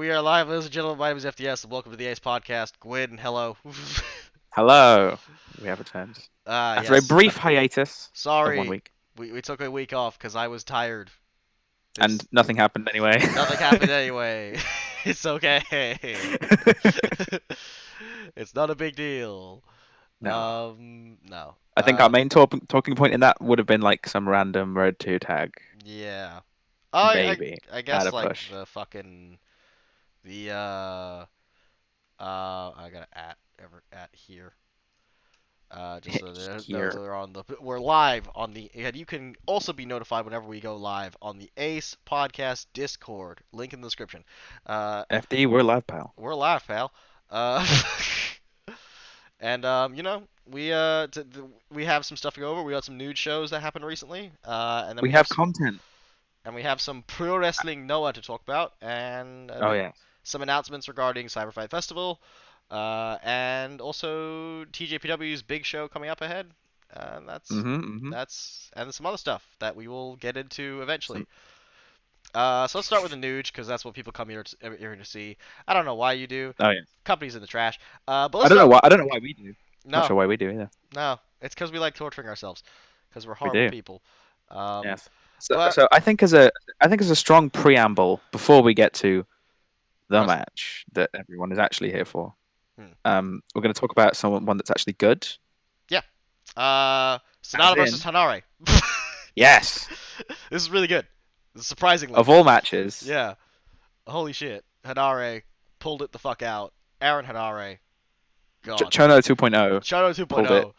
We are live, ladies and gentlemen. My name is FDS, and welcome to the Ace Podcast. Gwyn, hello. Hello. We have returned. After a Yes. brief hiatus of one Sorry, week. we took a week off because I was tired. And This nothing happened anyway. Nothing happened anyway. It's okay. It's not a big deal. No. No. I think our main talking point in that would have been like some random Road 2 tag. Yeah. Maybe. I At guess a like push. the fucking the I got at here. Just so that those Here. are on the. We're live on the. And you can also be notified whenever we go live on the Ace Podcast Discord. Link in the description. FD, we're live, pal. We're live, pal. Uh, and we have some stuff to go over. We got some nude shows that happened recently. And then We we have have content. some pro wrestling Noah to talk about, and Oh, then yeah. some announcements regarding Cyberfight Festival. And also TJPW's big show coming up ahead. And Mm-hmm. and some other stuff that we will get into eventually. Some... So let's start with the nude because that's what people come here to see. I don't know why you do. Oh, yeah. Company's in the trash. But I let's don't know start. why. I don't know why we do. Not No, sure why we do either. no, it's because we like torturing ourselves because we're We horrible do. people. Um, Yes. So, but so I think as a strong preamble before we get to the wrestling. match that everyone is actually here for. Hmm. We're going to talk about one that's actually good. Yeah. As Sonata versus in, Hanare. yes, This is really good. Surprisingly. of all matches, Yeah. Holy shit. Hanare pulled it the fuck out. Aaron Hanare. God. Chono 2.0 Shout out pulled it 2.0.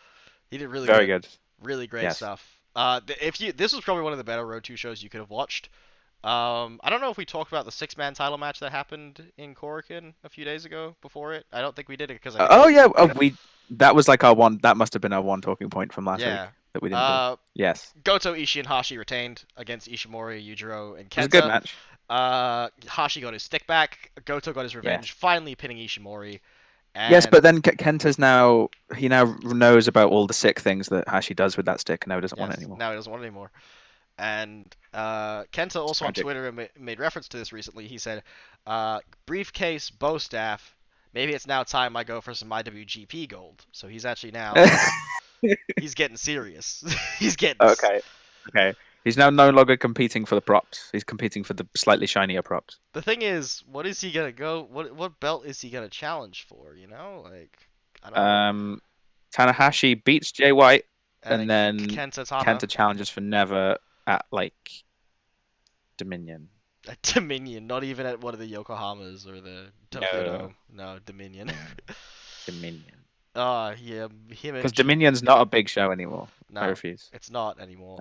He did really very good. good. Really great Yes. stuff. This was probably one of the better Road 2 shows you could have watched. I don't know if we talked about the six-man title match that happened in Korakuen a few days ago before it. I don't think we did it because I think Oh yeah, that was like our one. That must have been our one talking point from last week yeah. that we didn't do. Yes, Goto, Ishii, and Hashi retained against Ishimori, Yujiro, and it was a good Kenta. match. Hashi got his stick back. Goto got his revenge, Yes. finally pinning Ishimori. Yes, And but then Kenta's now knows about all the sick things that Hashi does with that stick, and now he doesn't want it yes, anymore. now he doesn't want it anymore. And Kenta also on Tragic. Twitter made reference to this recently. He said, "Briefcase, bow staff. Maybe it's now time I go for some IWGP gold." So he's actually now he's getting serious. He's getting Okay. He's now no longer competing for the props. He's competing for the slightly shinier props. The thing is, what is he gonna go? What belt is he gonna challenge for? You know, like I don't know. Tanahashi beats Jay White, And and then then Kenta Tana Kenta challenges for never at like Dominion. at Dominion, not even at one of the Yokohamas or the Tokyo No. Dome. No, Dominion. Dominion. Yeah, him Because and Dominion's not a big show anymore. I no, refuse. it's not anymore.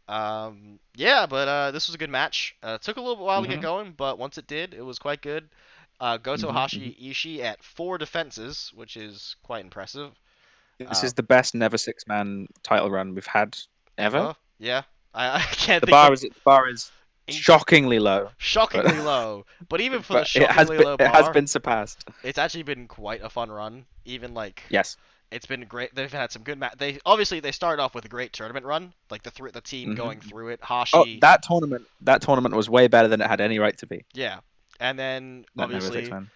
No. Yeah, but this was a good match. It took a little while to get Mm-hmm. going, but once it did, it was quite good. Goto, Mm-hmm. Hashi, Ishii at 4 defenses, which is quite impressive. This Uh, is the best never six-man title run we've had ever. ever. Yeah, I can't The think bar of is the bar is shockingly low, shockingly but low. But even for the but shockingly low it has bar, been surpassed. it's actually been quite a fun run. Even like Yes. it's been great. They've had some good They started off with a great tournament run, like the team going Mm-hmm. through it. Oh, Hashi, that tournament was way better than it had any right to be. yeah, and then That never six obviously man.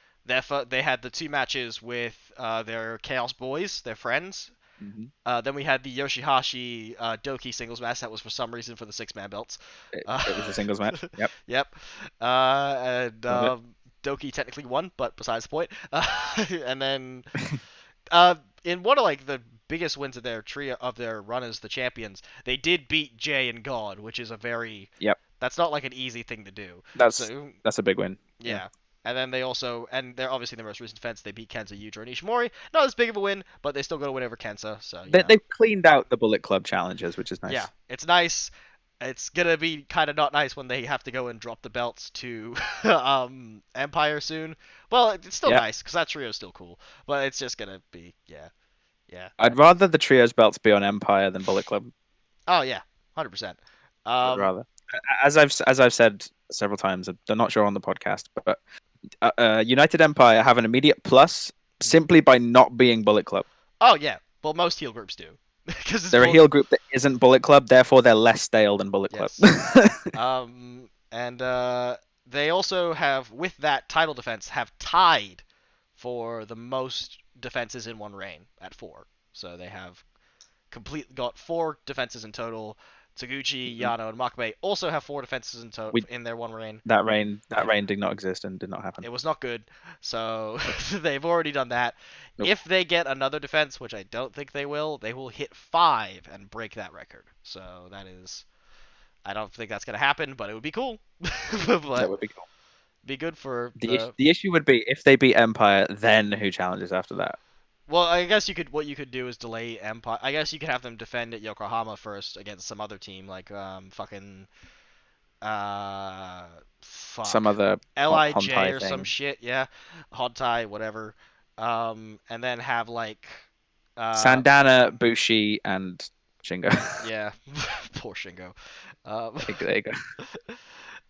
they had the 2 matches with their Chaos Boys, their friends. Mm-hmm. Then we had the Yoshihashi Doki singles match that was for some reason for the 6-man belts. It was a singles match. Yep. Yep. And Love Doki technically won, but besides the point. And then in one of like the biggest wins of their trio of their run as the champions, they did beat Jay and God, which is a very Yep. that's not like an easy thing to do. That's So that's a big win. yeah. And then they're obviously in the most recent defense, they beat Kenta, Yujiro, and Ishimori. Not as big of a win, but they still got to win over Kenta, so They've cleaned out the Bullet Club challenges, which is nice. yeah, it's nice. It's gonna be kind of not nice when they have to go and drop the belts to Empire soon. Well, it's still Yeah. nice because that trio is still cool, but it's just gonna be yeah. I'd rather the trios belts be on Empire than Bullet Club. Oh yeah, 100%. I'd rather. As I've said several times, I'm not sure on the podcast, but United Empire have an immediate plus simply by not being Bullet Club. Oh yeah, well most heel groups do because They're a heel group that isn't Bullet Club, therefore they're less stale than Bullet Club. Yes. And they also have, with that title defense, have tied for the most defenses in one reign at 4. So they have got 4 defenses in total. Taguchi, Mhm. Yano, and Makabe also have 4 defenses We in their one reign. that reign did not exist and did not happen. It was not good, so Nope. they've already done that. Nope. If they get another defense, which I don't think they will hit 5 and break that record. So that is, I don't think that's gonna happen, but it would be cool. That But would be cool. be good for The the. the issue would be if they beat Empire, then who challenges after that? Well, I guess what you could do is delay Empire. I guess you could have them defend at Yokohama first against some other team like fucking uh Some fuck other Lij Hontai or some thing. shit, yeah, Hontai, whatever. And then have like Sandana, Bushi, and Shingo. yeah, poor Shingo. Um, There you go.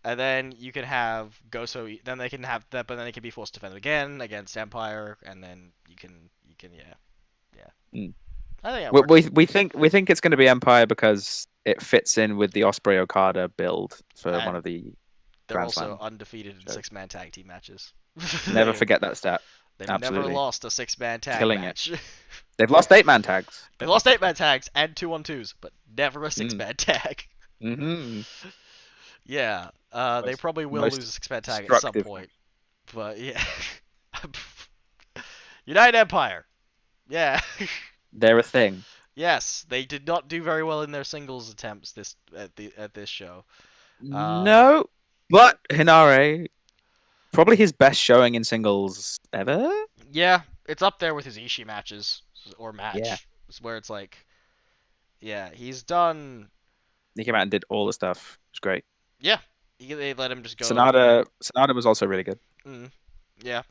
and then you can have Goso. Then they can have that, but then they can be forced to defend it again against Empire, and then you can yeah, yeah. Mm. I think that We, works. we we think it's going to be Empire because it fits in with the Osprey Okada build for one And of the they're Grand also Slam undefeated in shows. 6-man tag team matches. Never they forget that stat. they've never Absolutely lost a 6-man tag killing it. match. They've lost 8-man tags, They but lost not 8-man 6-man. tags and 2-on-2s, but never a Mm. 6-man tag. Mm-hmm. Yeah, they Most probably will most lose a 6-man tag at some destructive. point. But yeah, United Empire. Yeah. They're a thing. Yes, they did not do very well in their singles attempts at this show. Um, No, but Hinare probably his best showing in singles ever. yeah, it's up there with his Ishii matches or Yeah, match, where it's like, yeah, he's done. he came out and did all the stuff. It was great. Yeah, they let him just go. Sonata was also really good. Mm, yeah.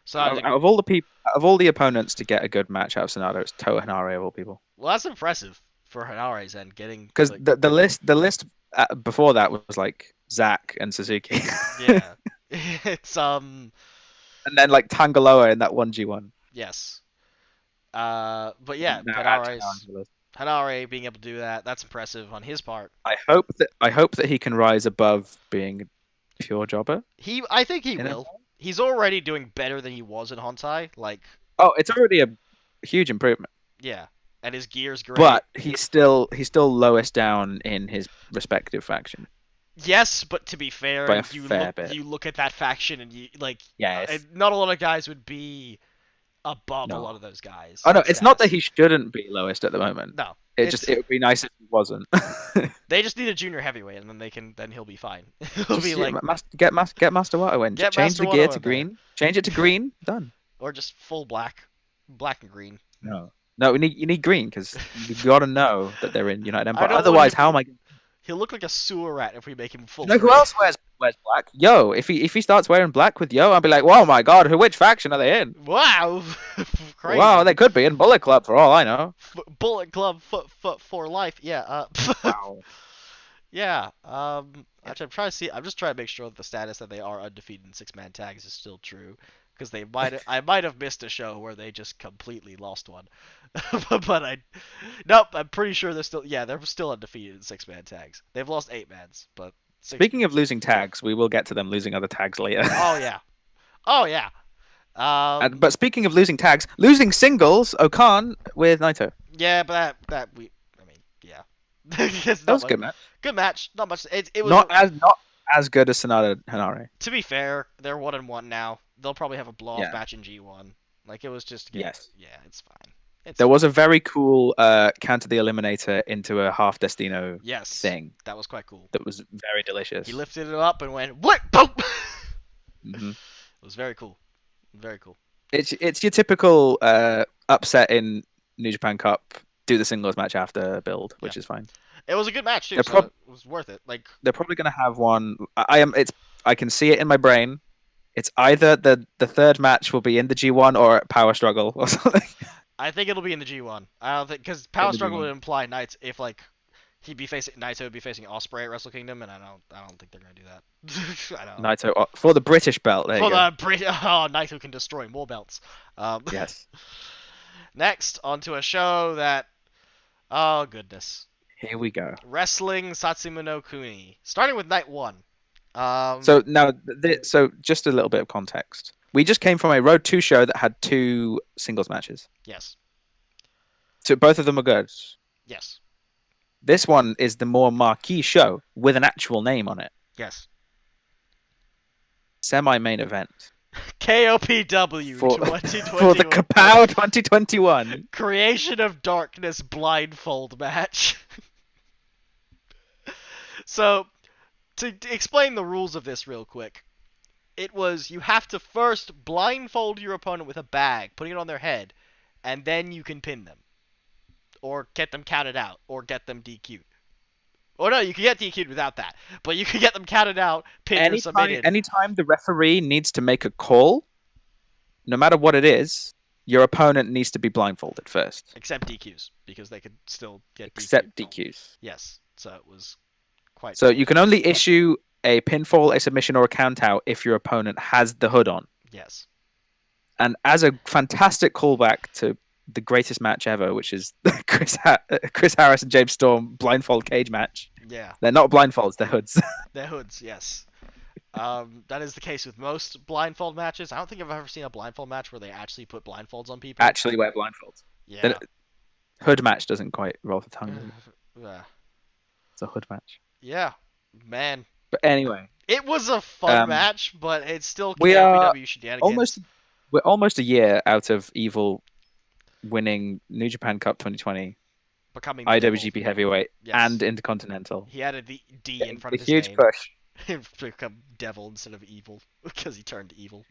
So Out of all the people, out of all the opponents to get a good match out of Sonata, it's Toa Hinare of all people. well, that's impressive for Hanare's end, getting Because like, the list before that was like Zack and Suzuki, yeah, it's and then like Tangaloa in that 1G1. yes. But yeah, Now add Tanara to the list. Hanare being able to do that, that's impressive on his part. I hope that he can rise above being a pure jobber. I think he In a, will. He's already doing better than he was in Hontai. Like, oh, it's already a huge improvement, yeah, and his gear's great. but he's still lowest down in his respective faction Yes, but to be fair, by a fair bit. you look at that faction and you like, Yes. not a lot of guys would be above a lot No. of those guys. Oh no, in it's not that status. he shouldn't be lowest at the moment. No, It would be nice if he wasn't. they just need a junior heavyweight, and then he'll be fine. He'll be Just like, get Master Wato in. Just get change Master the gear Wano to in there, green. Change it to green. Done. or just full black and green. No. No, you need green because you gotta know that they're in United I Empire. don't want Otherwise, him. how am I? He'll look like a sewer rat if we make him full You know who green. else wears black? Yo, if he starts wearing black with Yo, I'll be like, whoa, my god, which faction are they in? Wow, crazy. Wow, they could be in Bullet Club for all I know. Bullet Club foot for life. Yeah. Wow. Yeah. Yeah. Actually, I'm just trying to make sure that the status that they are undefeated in 6-man tags is still true, because I might have missed a show where they just completely lost one. But nope, I'm pretty sure they're still undefeated in 6-man tags. They've lost 8-mans, but six. Speaking of losing tags, we will get to them losing other tags later. Oh yeah. Oh yeah. But speaking of losing tags, losing singles, Okan with Naito. Yeah, but I mean, yeah. It's That not was a much, good match. good match. Not much. It was Not as good as Sonata Hanare. to be fair, they're 1-1 now. They'll probably have a blow off Yeah. match in G1. Like, it was just Yes. yeah, it's fine. It's There was a very cool counter the Eliminator into a half Destino yes, thing that was quite cool. that was very delicious. He lifted it up and went what? Boom! Hmm. It was very cool. Very cool. It's your typical upset in New Japan Cup. Do the singles match after build, which is fine. It was a good match too, They're so prob- it was worth it. Like, They're probably gonna have one. I can see it in my brain. It's either the third match will be in the G1 or Power Struggle or something. I think it'll be in the G1. I don't think, because In Power the Struggle G1. would imply Knights if like Naito would be facing Osprey at Wrestle Kingdom, and I don't think they're gonna do that. I don't. Naito for the British belt. There you For go. the oh, Naito can destroy more belts. Yes. Next, onto a show that, oh goodness, Here we go. Wrestling Satsuma no Kuni. Starting with night one. So now, so just a little bit of context. We just came from a Road 2 show that had 2 singles matches. Yes. So both of them are good. Yes. This one is the more marquee show with an actual name on it. Yes. Semi-main event KOPW for 2021. the Kapow 2021 Creation of Darkness blindfold match. So, to explain the rules of this real quick, it was you have to first blindfold your opponent with a bag, putting it on their head, and then you can pin them. Or get them counted out, or get them DQ'd. Or no, you can get DQ'd without that, but you can get them counted out, pinned, or submitted. Anytime the referee needs to make a call, no matter what it is, your opponent needs to be blindfolded first. Except DQs, because they could still get Except DQ'd. DQs. Yes, so it was quite... So you can only issue a pinfall, a submission, or a count out if your opponent has the hood on. Yes. And as a fantastic callback to the greatest match ever, which is Chris Harris and James Storm blindfold cage match. Yeah. They're not blindfolds, they're hoods. They're hoods, yes. That is the case with most blindfold matches. I don't think I've ever seen a blindfold match where they actually put blindfolds on people. Actually wear blindfolds. Yeah. Hood match doesn't quite roll the tongue, does it? Yeah. It's a hood match. Yeah, man. But anyway, it was a fun match, but it's still we are KOPW shenanigans. We're almost a year out of Evil winning New Japan Cup 2020, becoming IWGP Heavyweight, yes. and Intercontinental. He added the D in front of his huge name. push. Become devil instead of evil because he turned evil.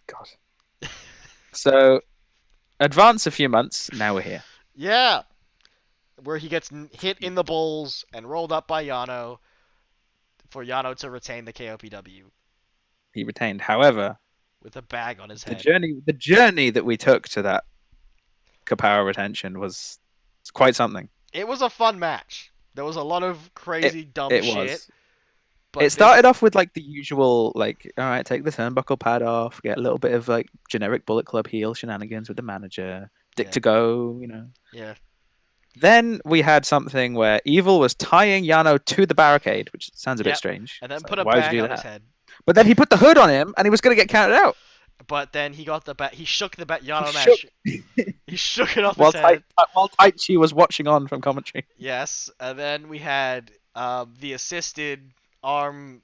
God. So, advance a few months. Now we're here. Yeah, where he gets hit in the balls and rolled up by Yano for Yano to retain the KOPW. He retained, however, with a bag on his head. The journey that we took to that Kapow retention was quite something. It was a fun match. There was a lot of crazy dumb shit. Was. But it started off with like the usual, like, all right, take the turnbuckle pad off, get a little bit of like generic Bullet Club heel shenanigans with the manager, Dick to go, you know. Yeah. Then we had something where Evil was tying Yano to the barricade, which sounds a bit strange. And then put a bag on his head. But then he put the hood on him, and he was going to get counted out. But then he got the bat. He shook the Yano match. He shook it off his head. While Taichi was watching on from commentary. Yes, and then we had the assisted arm,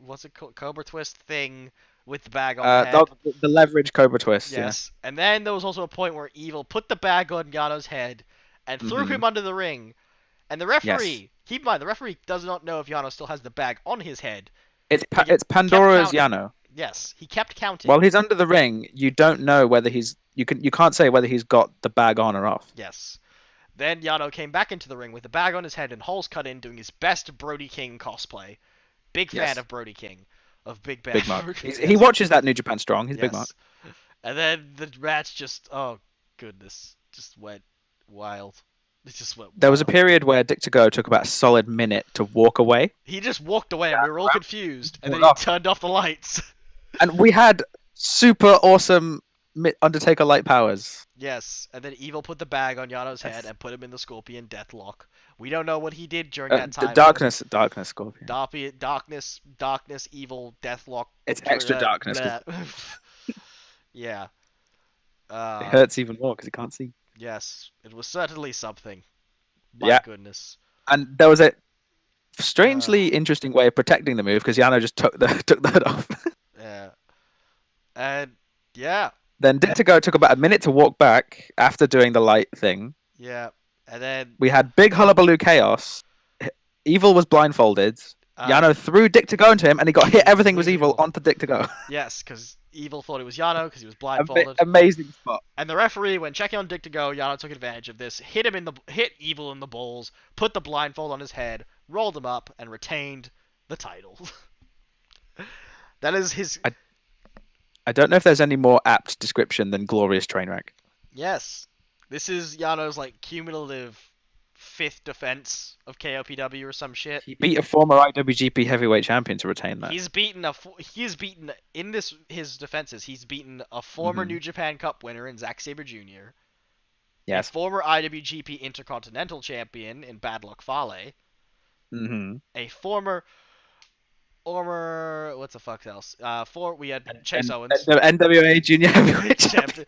what's it called, Cobra Twist thing with the bag on the head. The leverage Cobra Twist. Yes, yeah. And then there was also a point where Evil put the bag on Yano's head and threw him under the ring. And the referee, keep in mind, the referee does not know if Yano still has the bag on his head. It's Pandora's Yano. Yes, he kept counting. While he's under the ring, you don't know whether you can't say whether he's got the bag on or off. Yes. Then Yano came back into the ring with the bag on his head and holes cut in, doing his best Brody King cosplay. Big fan of Brody King, of Big Bad. Big Mark. He watches that New Japan Strong. He's Big Mark. And then the match just, oh goodness, just went wild. It just went wild. There was a period where Dick to Go took about a solid minute to walk away. He just walked away, and we were all confused, and then he turned off the lights. And we had super awesome Undertaker light powers. Yes, and then Evil put the bag on Yano's head and put him in the Scorpion Deathlock. We don't know what he did during that time. Darkness Scorpion. Darkness, Evil, Deathlock. It's extra darkness. Yeah. It hurts even more because he can't see. Yes, it was certainly something. My goodness. And there was a strangely interesting way of protecting the move because Yano just took the hood off. Yeah. And yeah. Then Dick to Go took about a minute to walk back after doing the light thing. Yeah. And then we had big hullabaloo chaos. Evil was blindfolded. Yano threw Dick to Go into him, and he got hit. Everything was Evil onto Dick to Go. Yes, because Evil thought it was Yano because he was blindfolded. Amazing spot. And the referee, when checking on Dick to Go, Yano took advantage of this, hit Evil in the balls, put the blindfold on his head, rolled him up, and retained the title. That is his. I don't know if there's any more apt description than glorious train wreck. Yes, this is Yano's like cumulative 5th defense of KOPW or some shit. He beat a former IWGP Heavyweight Champion to retain that. He's beaten in his defenses. He's beaten a former New Japan Cup winner in Zack Sabre Jr. a Yes. former IWGP Intercontinental Champion in Bad Luck Fale, Mm-hmm. a former what's the fuck else? We had Chase And Owens, the NWA Junior Heavyweight Champion.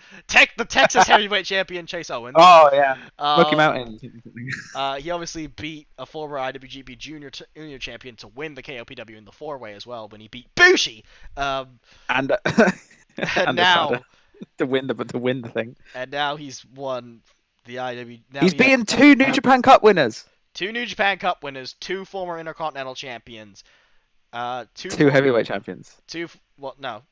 the Texas Heavyweight Champion Chase Owens. Oh yeah, Smoky Um, Mountain. he obviously beat a former IWGP Junior Champion to win the KOPW in the four-way as well when he beat Bushi. And And and Okada now to win the thing. and now he's won the IW. Now He's he has beaten 2 New Japan Cup winners, two New Japan Cup winners, two former Intercontinental Champions, two 2 heavyweight champions. two. Well, no,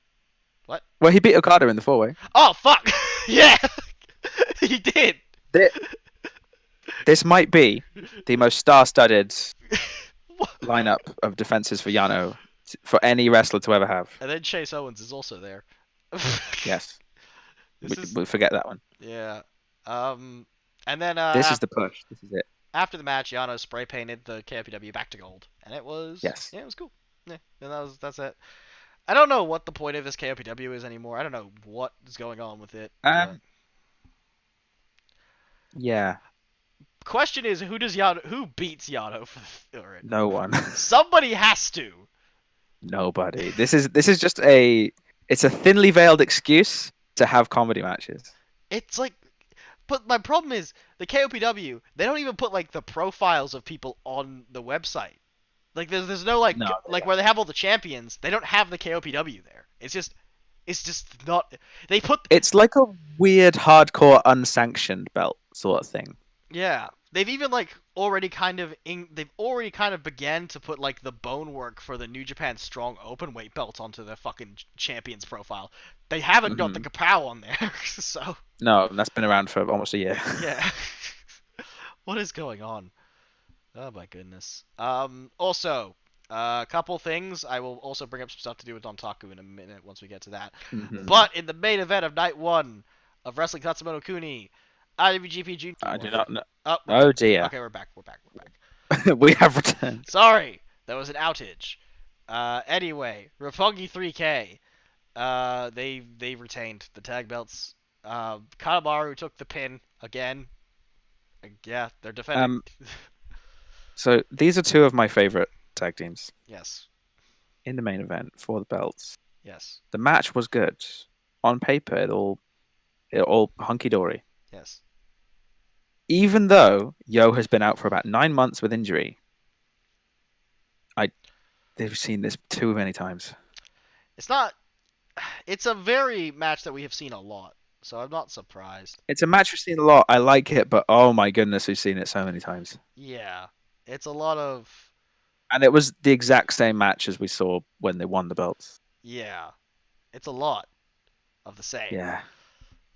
what? Well, he beat Okada in the 4-way. Oh fuck! Yeah, he did. This might be the most star-studded lineup of defenses for Yano for any wrestler to ever have. And then Chase Owens is also there. Yes, This we forget that one. yeah. And then This is the push. This is it. after the match, Yano spray painted the KOPW back to gold, and it was Yes. yeah, it was cool. Yeah, and that's it. I don't know what the point of this KOPW is anymore. I don't know what is going on with it. Yeah. Question is, who beats Yano for it? No one. Somebody has to. Nobody. This is just it's a thinly veiled excuse to have comedy matches. It's like, but my problem is the KOPW. They don't even put like the profiles of people on the website. Like there's no like No, where they have all the champions. They don't have the KOPW there. It's just not. They put It's like a weird hardcore unsanctioned belt sort of thing. yeah. They've even like already kind of began to put like the bone work for the New Japan Strong Openweight belt onto their fucking champions profile. They haven't got the Kapow on there, so No, that's been around for almost a year. yeah. What is going on? Oh my goodness. Also, a couple things. I will also bring up some stuff to do with Dontaku in a minute once we get to that. But in the main event of night 1 of Wrestling Tatsumoto Kuni, IWGP Junior. I do not know. Oh dear. Okay, we're back. We have returned. Sorry, there was an outage. Anyway, Roppongi 3K. They retained the tag belts. Kanemaru took the pin again. Yeah, they're defending. So these are 2 of my favorite tag teams. Yes. In the main event for the belts. Yes. The match was good. On paper, it all hunky dory. Yes. Even though Yo has been out for about 9 months with injury, they've seen this too many times. It's a very match that we have seen a lot, so I'm not surprised. It's a match we've seen a lot. I like it, but oh my goodness, we've seen it so many times. Yeah, it's a lot of. And it was the exact same match as we saw when they won the belts. Yeah, it's a lot of the same.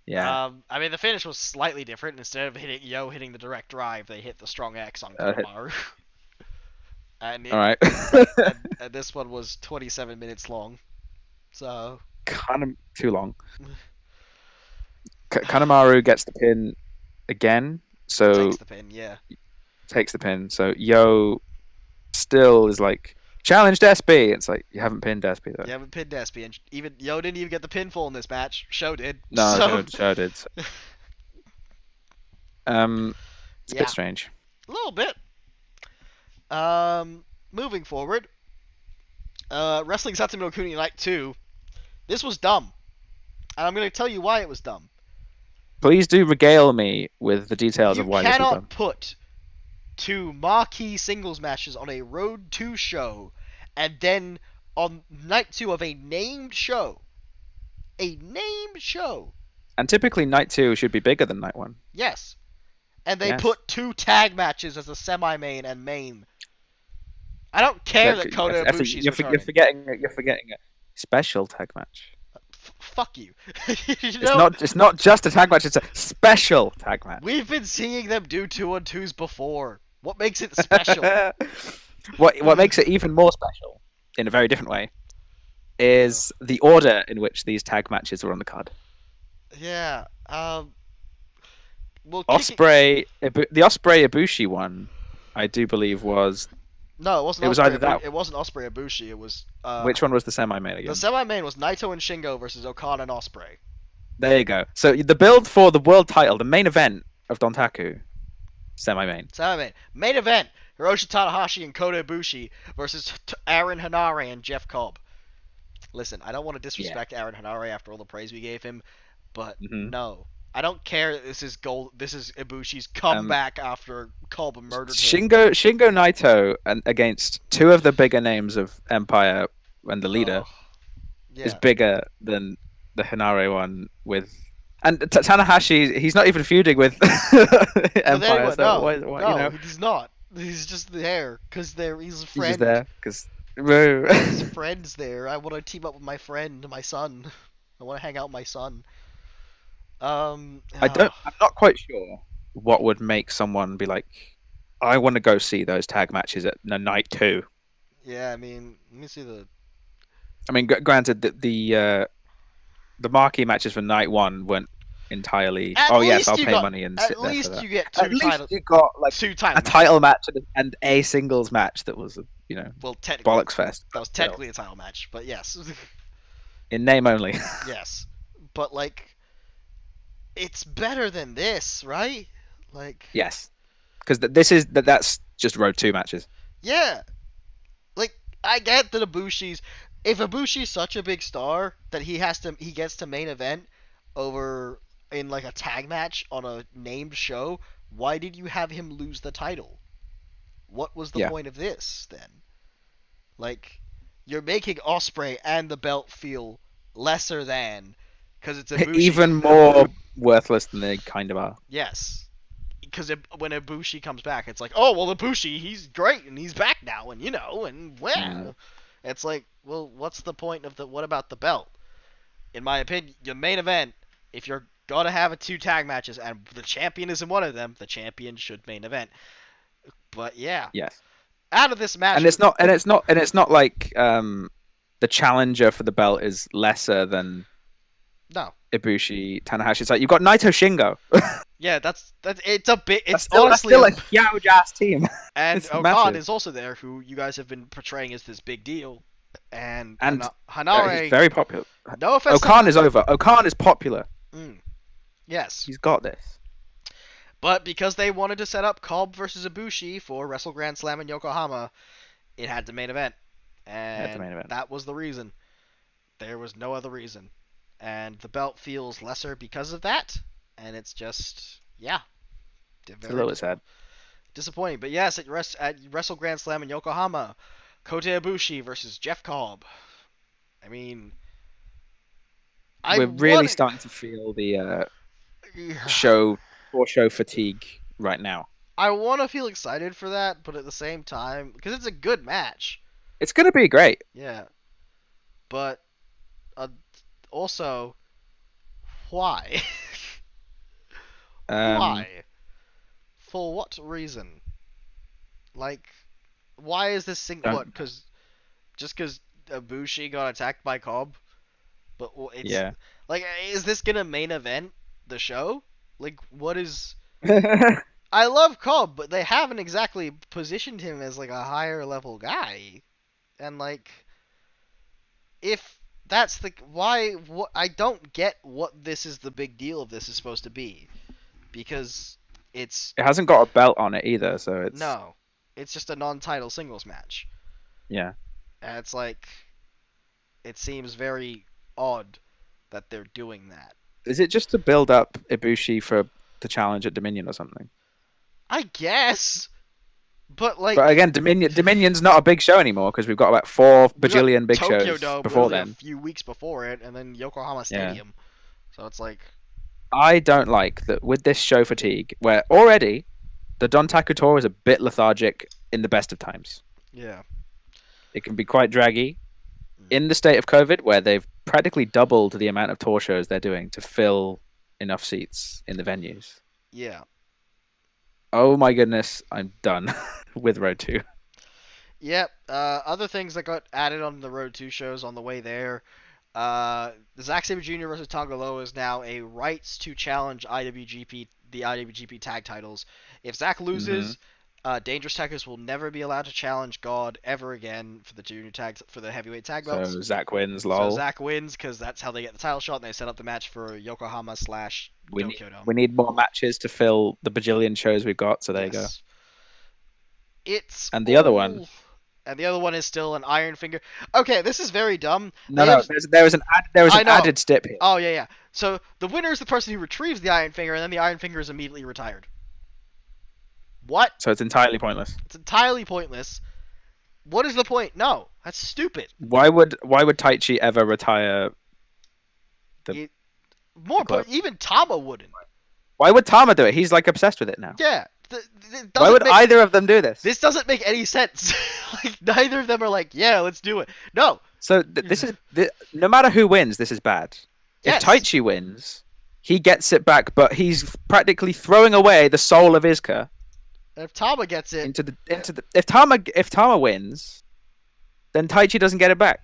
Yeah. I mean, the finish was slightly different. Instead of hitting the direct drive, they hit the strong X on Kanemaru. All right. and this one was 27 minutes long, so kind of too long. Kanemaru gets the pin again, so takes the pin. Yeah. Takes the pin. So Yo still is like, challenge Despy. It's like, you haven't pinned Despy though. You haven't pinned Despy, and even Yo didn't even get the pinfall in this match. Show did. No, so... Show did. So. It's a bit strange. A little bit. Moving forward. Wrestling Satsuma Kuni Night 2. This was dumb. And I'm going to tell you why it was dumb. Please do regale me with the details of why this was dumb. You cannot put 2 marquee singles matches on a Road 2 show, and then on night 2 of a named show. And typically night 2 should be bigger than night 1. Yes. And they put 2 tag matches as a semi-main and main. I don't care that Kota Ibushi's returning. You're forgetting a special tag match. Fuck you. It's not just a tag match, it's a special tag match. We've been seeing them do 2-on-2s before. What makes it special? What makes it even more special, in a very different way, is the order in which these tag matches were on the card. Yeah. Well, the Osprey Ibushi one, I do believe was. No, it wasn't. It was either that. It wasn't Osprey Ibushi. It was. Which one was the semi-main again? The semi-main was Naito and Shingo versus Okada and Osprey. There you go. So the build for the world title, the main event of Dontaku, semi-main. Main event: Hiroshi Tanahashi and Kota Ibushi versus Aaron Hanare and Jeff Cobb. Listen, I don't want to Yeah. disrespect Aaron Hanare after all the praise we gave him, but hmm no. I don't care that this is gold. This is Ibushi's Um, comeback after Cobb murdered him. Shingo Naito and against two of the bigger names of Empire and the leader Oh, is yeah. bigger than the Hinare one with. And Tanahashi, he's not even feuding with With Empire, anyone? so No, why, no, he's not. He's just there because he's a he's just friend. there because. His friend's there. I want to team up with my friend, my son. I want to hang out with my son. Oh, I'm not quite sure what would make someone be like, I want to go see those tag matches at night two. yeah. I mean, let me see the. I mean, granted that the marquee matches for night one weren't entirely. At Oh yes, least I'll you pay got. money and At sit there for least that. you get At two least title, you got like two a title matches. title match and a singles match that was Well, technically, bollocks fest, that but was still technically a title match, but yes, in name only. yes. But like, it's better than this, right? Like, Yes, because that's just road two matches. yeah. Like, I get that Ibushi's. If Ibushi's such a big star that he gets to main event over in like a tag match on a named show, why did you have him lose the title? What was the Yeah, point of this then? Like, you're making Osprey and the belt feel lesser than because it's Ibushi. even more worthless than they kind of are. Yes, because when Ibushi comes back, it's like, oh well, Ibushi, he's great and he's back now, and and Mm. well, it's like, well, what's the point of the? What about the belt? In my opinion, your main event, if you're gonna have a two tag matches and the champion isn't one of them, the champion should main event. But yeah, Yes. out of this match, And it's not like the challenger for the belt is lesser than no, Ibushi Tanahashi. It's like you've got Naito Shingo. yeah, that's it's a bit. It's That's honestly still a huge ass team. and It's Okan massive. is also there, who you guys have been portraying as this big deal, and And he's Hanare. very popular. No offense to Okan is over. Okan is popular. yes, He's got this. but because they wanted to set up Cobb versus Ibushi for Wrestle Grand Slam in Yokohama, it had to main event, At the and main event. that was the reason. There was no other reason, and the belt feels lesser because of that, and it's just yeah, It's a very little bit sad. disappointing. But yes, at Wrestle Grand Slam in Yokohama, Kota Ibushi versus Jeff Cobb. I mean, I We're really want starting to feel the to. show or show fatigue right now. I want to feel excited for that, but at the same time, because it's a good match. It's gonna be great. Yeah, but uh, also, why? Um, Why? For what reason? Like, why is this thing? don't. What? Because just because Ibushi got attacked by Cobb? But it's Yeah. like, is this gonna main event the show? Like, what is? I love Cobb, but they haven't exactly positioned him as like a higher level guy. And like, if that's the why, what I don't get what this is the big deal of this is supposed to be, because it's It hasn't got a belt on it either, so it's no, it's just a non-title singles match, yeah. and it's like it seems very odd that they're doing that. Is it just to build up Ibushi for the challenge at Dominion or something? I guess, but But like again, Dominion's not a big show anymore because we've got about four we got bajillion big Tokyo shows Dome before literally a then. few weeks before it, and then Yokohama Yeah. Stadium, so it's like I don't like that with this show fatigue, where already the Don Taku tour is a bit lethargic in the best of times. yeah, It can be quite draggy. mm, In the state of COVID, where they've practically doubled the amount of tour shows they're doing to fill enough seats in the venues. yeah. Oh my goodness, I'm done with Road 2. Yep. Other things that got added on the Road 2 shows on the way there. The Zack Sabre Jr. versus Tongaloa is now a rights to challenge the IWGP tag titles. If Zack Mm-hmm. loses, Dangerous Tekkers will never be allowed to challenge God ever again for the junior tags for the heavyweight tag belts. So Zach wins, So lol. Zack wins because that's how they get the title shot, and they set up the match for Yokohama slash We need Tokyo Dome. we need more matches to fill the bajillion shows we've got. So there you go. Yes. It's And the other one. all. And the other one is still an Iron Finger. Okay, this is very dumb. No, no. There was an I know. added step here. Oh yeah, yeah. So the winner is the person who retrieves the Iron Finger, and then the Iron Finger is immediately retired. What? So it's entirely pointless. It's entirely pointless. What is the point? No, that's stupid. Why would Taichi ever retire the, It, more the club? even Tama wouldn't. Why would Tama do it? He's like obsessed with it now. Yeah. Why would either of them do this? This doesn't make any sense. Like neither of them are like, yeah, let's do it. No. So this is no matter who wins, this is bad. Yes. If Taichi wins, he gets it back, but he's practically throwing away the soul of Izuka. And if Tama gets it into the if Tama wins, then Taichi doesn't get it back.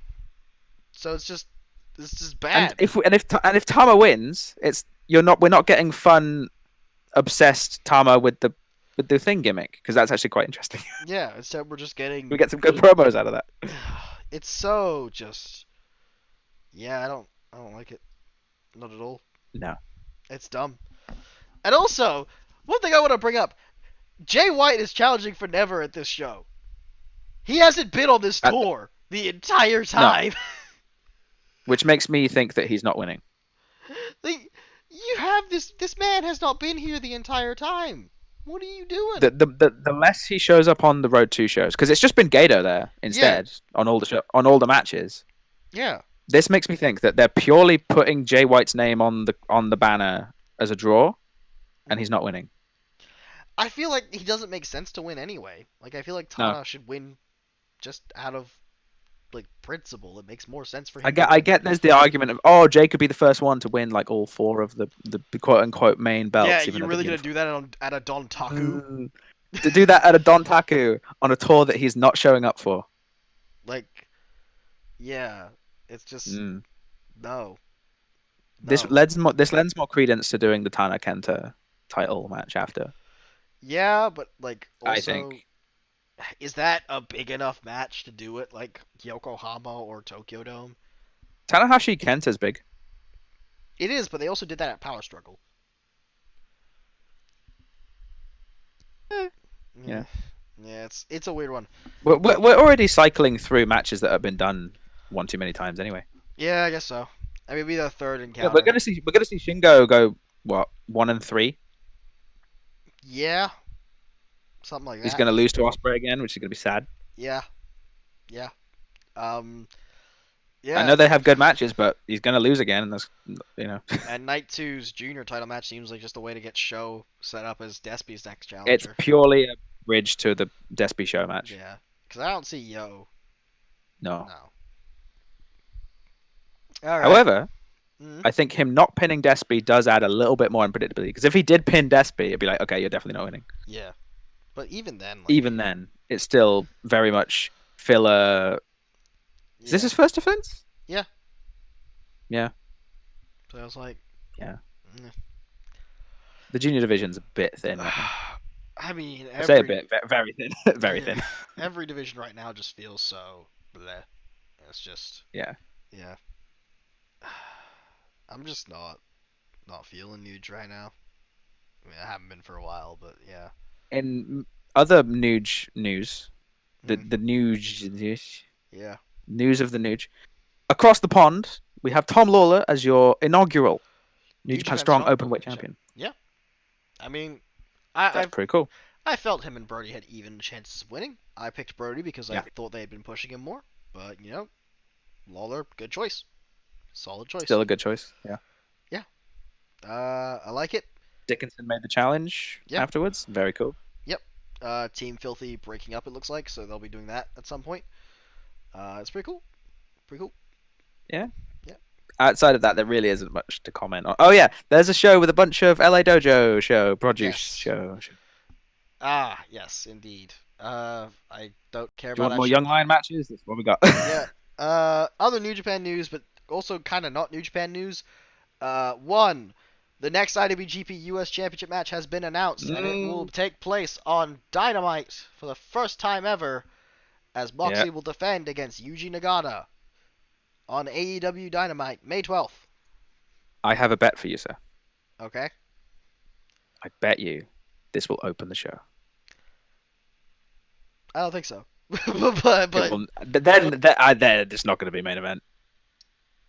So it's just bad. And if Tama wins, we're not getting fun, obsessed Tama with the thing gimmick, because that's actually quite interesting. Yeah, instead we're just getting We get some good promos out of that. It's so just yeah, I don't like it. Not at all. No. It's dumb. And also, one thing I want to bring up, Jay White is challenging for Never at this show. He hasn't been on this tour the entire time. No. Which makes me think that he's not winning. Like, you have this man has not been here the entire time. What are you doing? The less he shows up on the Road 2 shows, because it's just been Gato there instead on all the matches. Yeah. This makes me think that they're purely putting Jay White's name on the banner as a draw, and he's not winning. I feel like he doesn't make sense to win anyway. Like I feel like Tana should win just out of like principle. It makes more sense for him. I get there's the argument of Jay could be the first one to win like all 4 of the quote unquote main belts. Yeah, you're really gonna do that at a Dontaku? To do that at a Dontaku on a tour that he's not showing up for. Like, yeah, it's just no. This lends more credence to doing the Tana Kenta title match after. Yeah, but like also, I think. Is that a big enough match to do it like Yokohama or Tokyo Dome? Tanahashi Kenta's big. It is, but they also did that at Power Struggle. Yeah. Yeah, it's a weird one. We're already cycling through matches that have been done one too many times anyway. Yeah, I guess so. I mean, it'll be the third encounter. Yeah, we're gonna see Shingo go what 1 and 3. Yeah. Something like that. He's gonna lose to Ospreay again, which is gonna be sad. Yeah. Yeah. Yeah. I know they have good matches, but he's gonna lose again, and that's And Night 2's junior title match seems like just a way to get Show set up as Despi's next challenger. It's purely a bridge to the Despi Show match. Yeah, because I don't see Yo. No. All right. However, I think him not pinning Despi does add a little bit more unpredictability. Because if he did pin Despi, it'd be like, okay, you're definitely not winning. Yeah. But even then, it's still very much filler. Is this his first defense? Yeah. Yeah. So I was like, yeah. The junior division's a bit thin. I mean, I say a bit, very thin, very thin. Every division right now just feels so bleh. It's just yeah. I'm just not feeling Nuge right now. I mean, I haven't been for a while, but yeah. In other Nuge news, the Nuge news. Yeah. News of the Nuge. Across the pond, we have Tom Lawler as your inaugural New Japan Strong Openweight champion. Yeah. I mean, that's pretty cool. I felt him and Brody had even chances of winning. I picked Brody because I thought they had been pushing him more. But, Lawler, good choice. Solid choice. Still a good choice, yeah. Yeah. I like it. Dickinson made the challenge afterwards. Very cool. Yep. Team Filthy breaking up, it looks like, so they'll be doing that at some point. It's pretty cool. Pretty cool. Yeah. Yeah. Outside of that, there really isn't much to comment on. Oh yeah, there's a show with a bunch of LA Dojo produce show. Ah, yes, indeed. I don't care Do you about want more Young Lion matches? That's what we got. Yeah. Other New Japan news, but also kind of not New Japan news. One, the next IWGP US Championship match has been announced, and it will take place on Dynamite for the first time ever, as Moxley will defend against Yuji Nagata on AEW Dynamite, May 12th. I have a bet for you, sir. Okay. I bet you this will open the show. I don't think so. but Then it's not going to be main event.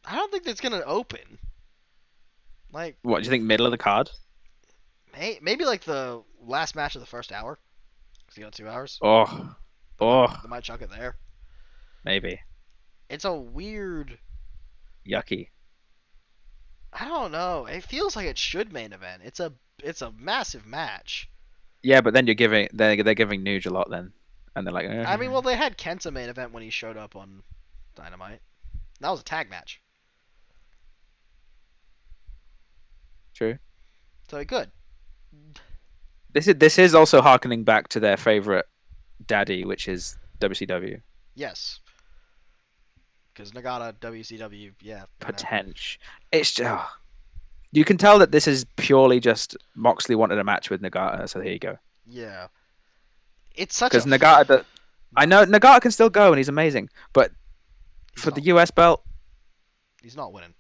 I don't think that's gonna open. Like What do you think? Middle of the card? maybe like the last match of the first hour. Cause you got 2 hours. Oh, They might chuck it there. maybe It's a weird. yucky. I don't know. It feels like it should main event. It's a massive match. Yeah, but then they're giving Nuge a lot then, and they're like, I mean, well, they had Kenta main event when he showed up on Dynamite. That was a tag match. true. So good. This is also harkening back to their favorite daddy, which is WCW. Yes. Because Nagata, WCW, yeah, kind of. Potential. It's just, you can tell that this is purely just Moxley wanted a match with Nagata, so here you go. Yeah. It's such a. Because Nagata, I know Nagata can still go and he's amazing, but for the US belt, he's not winning.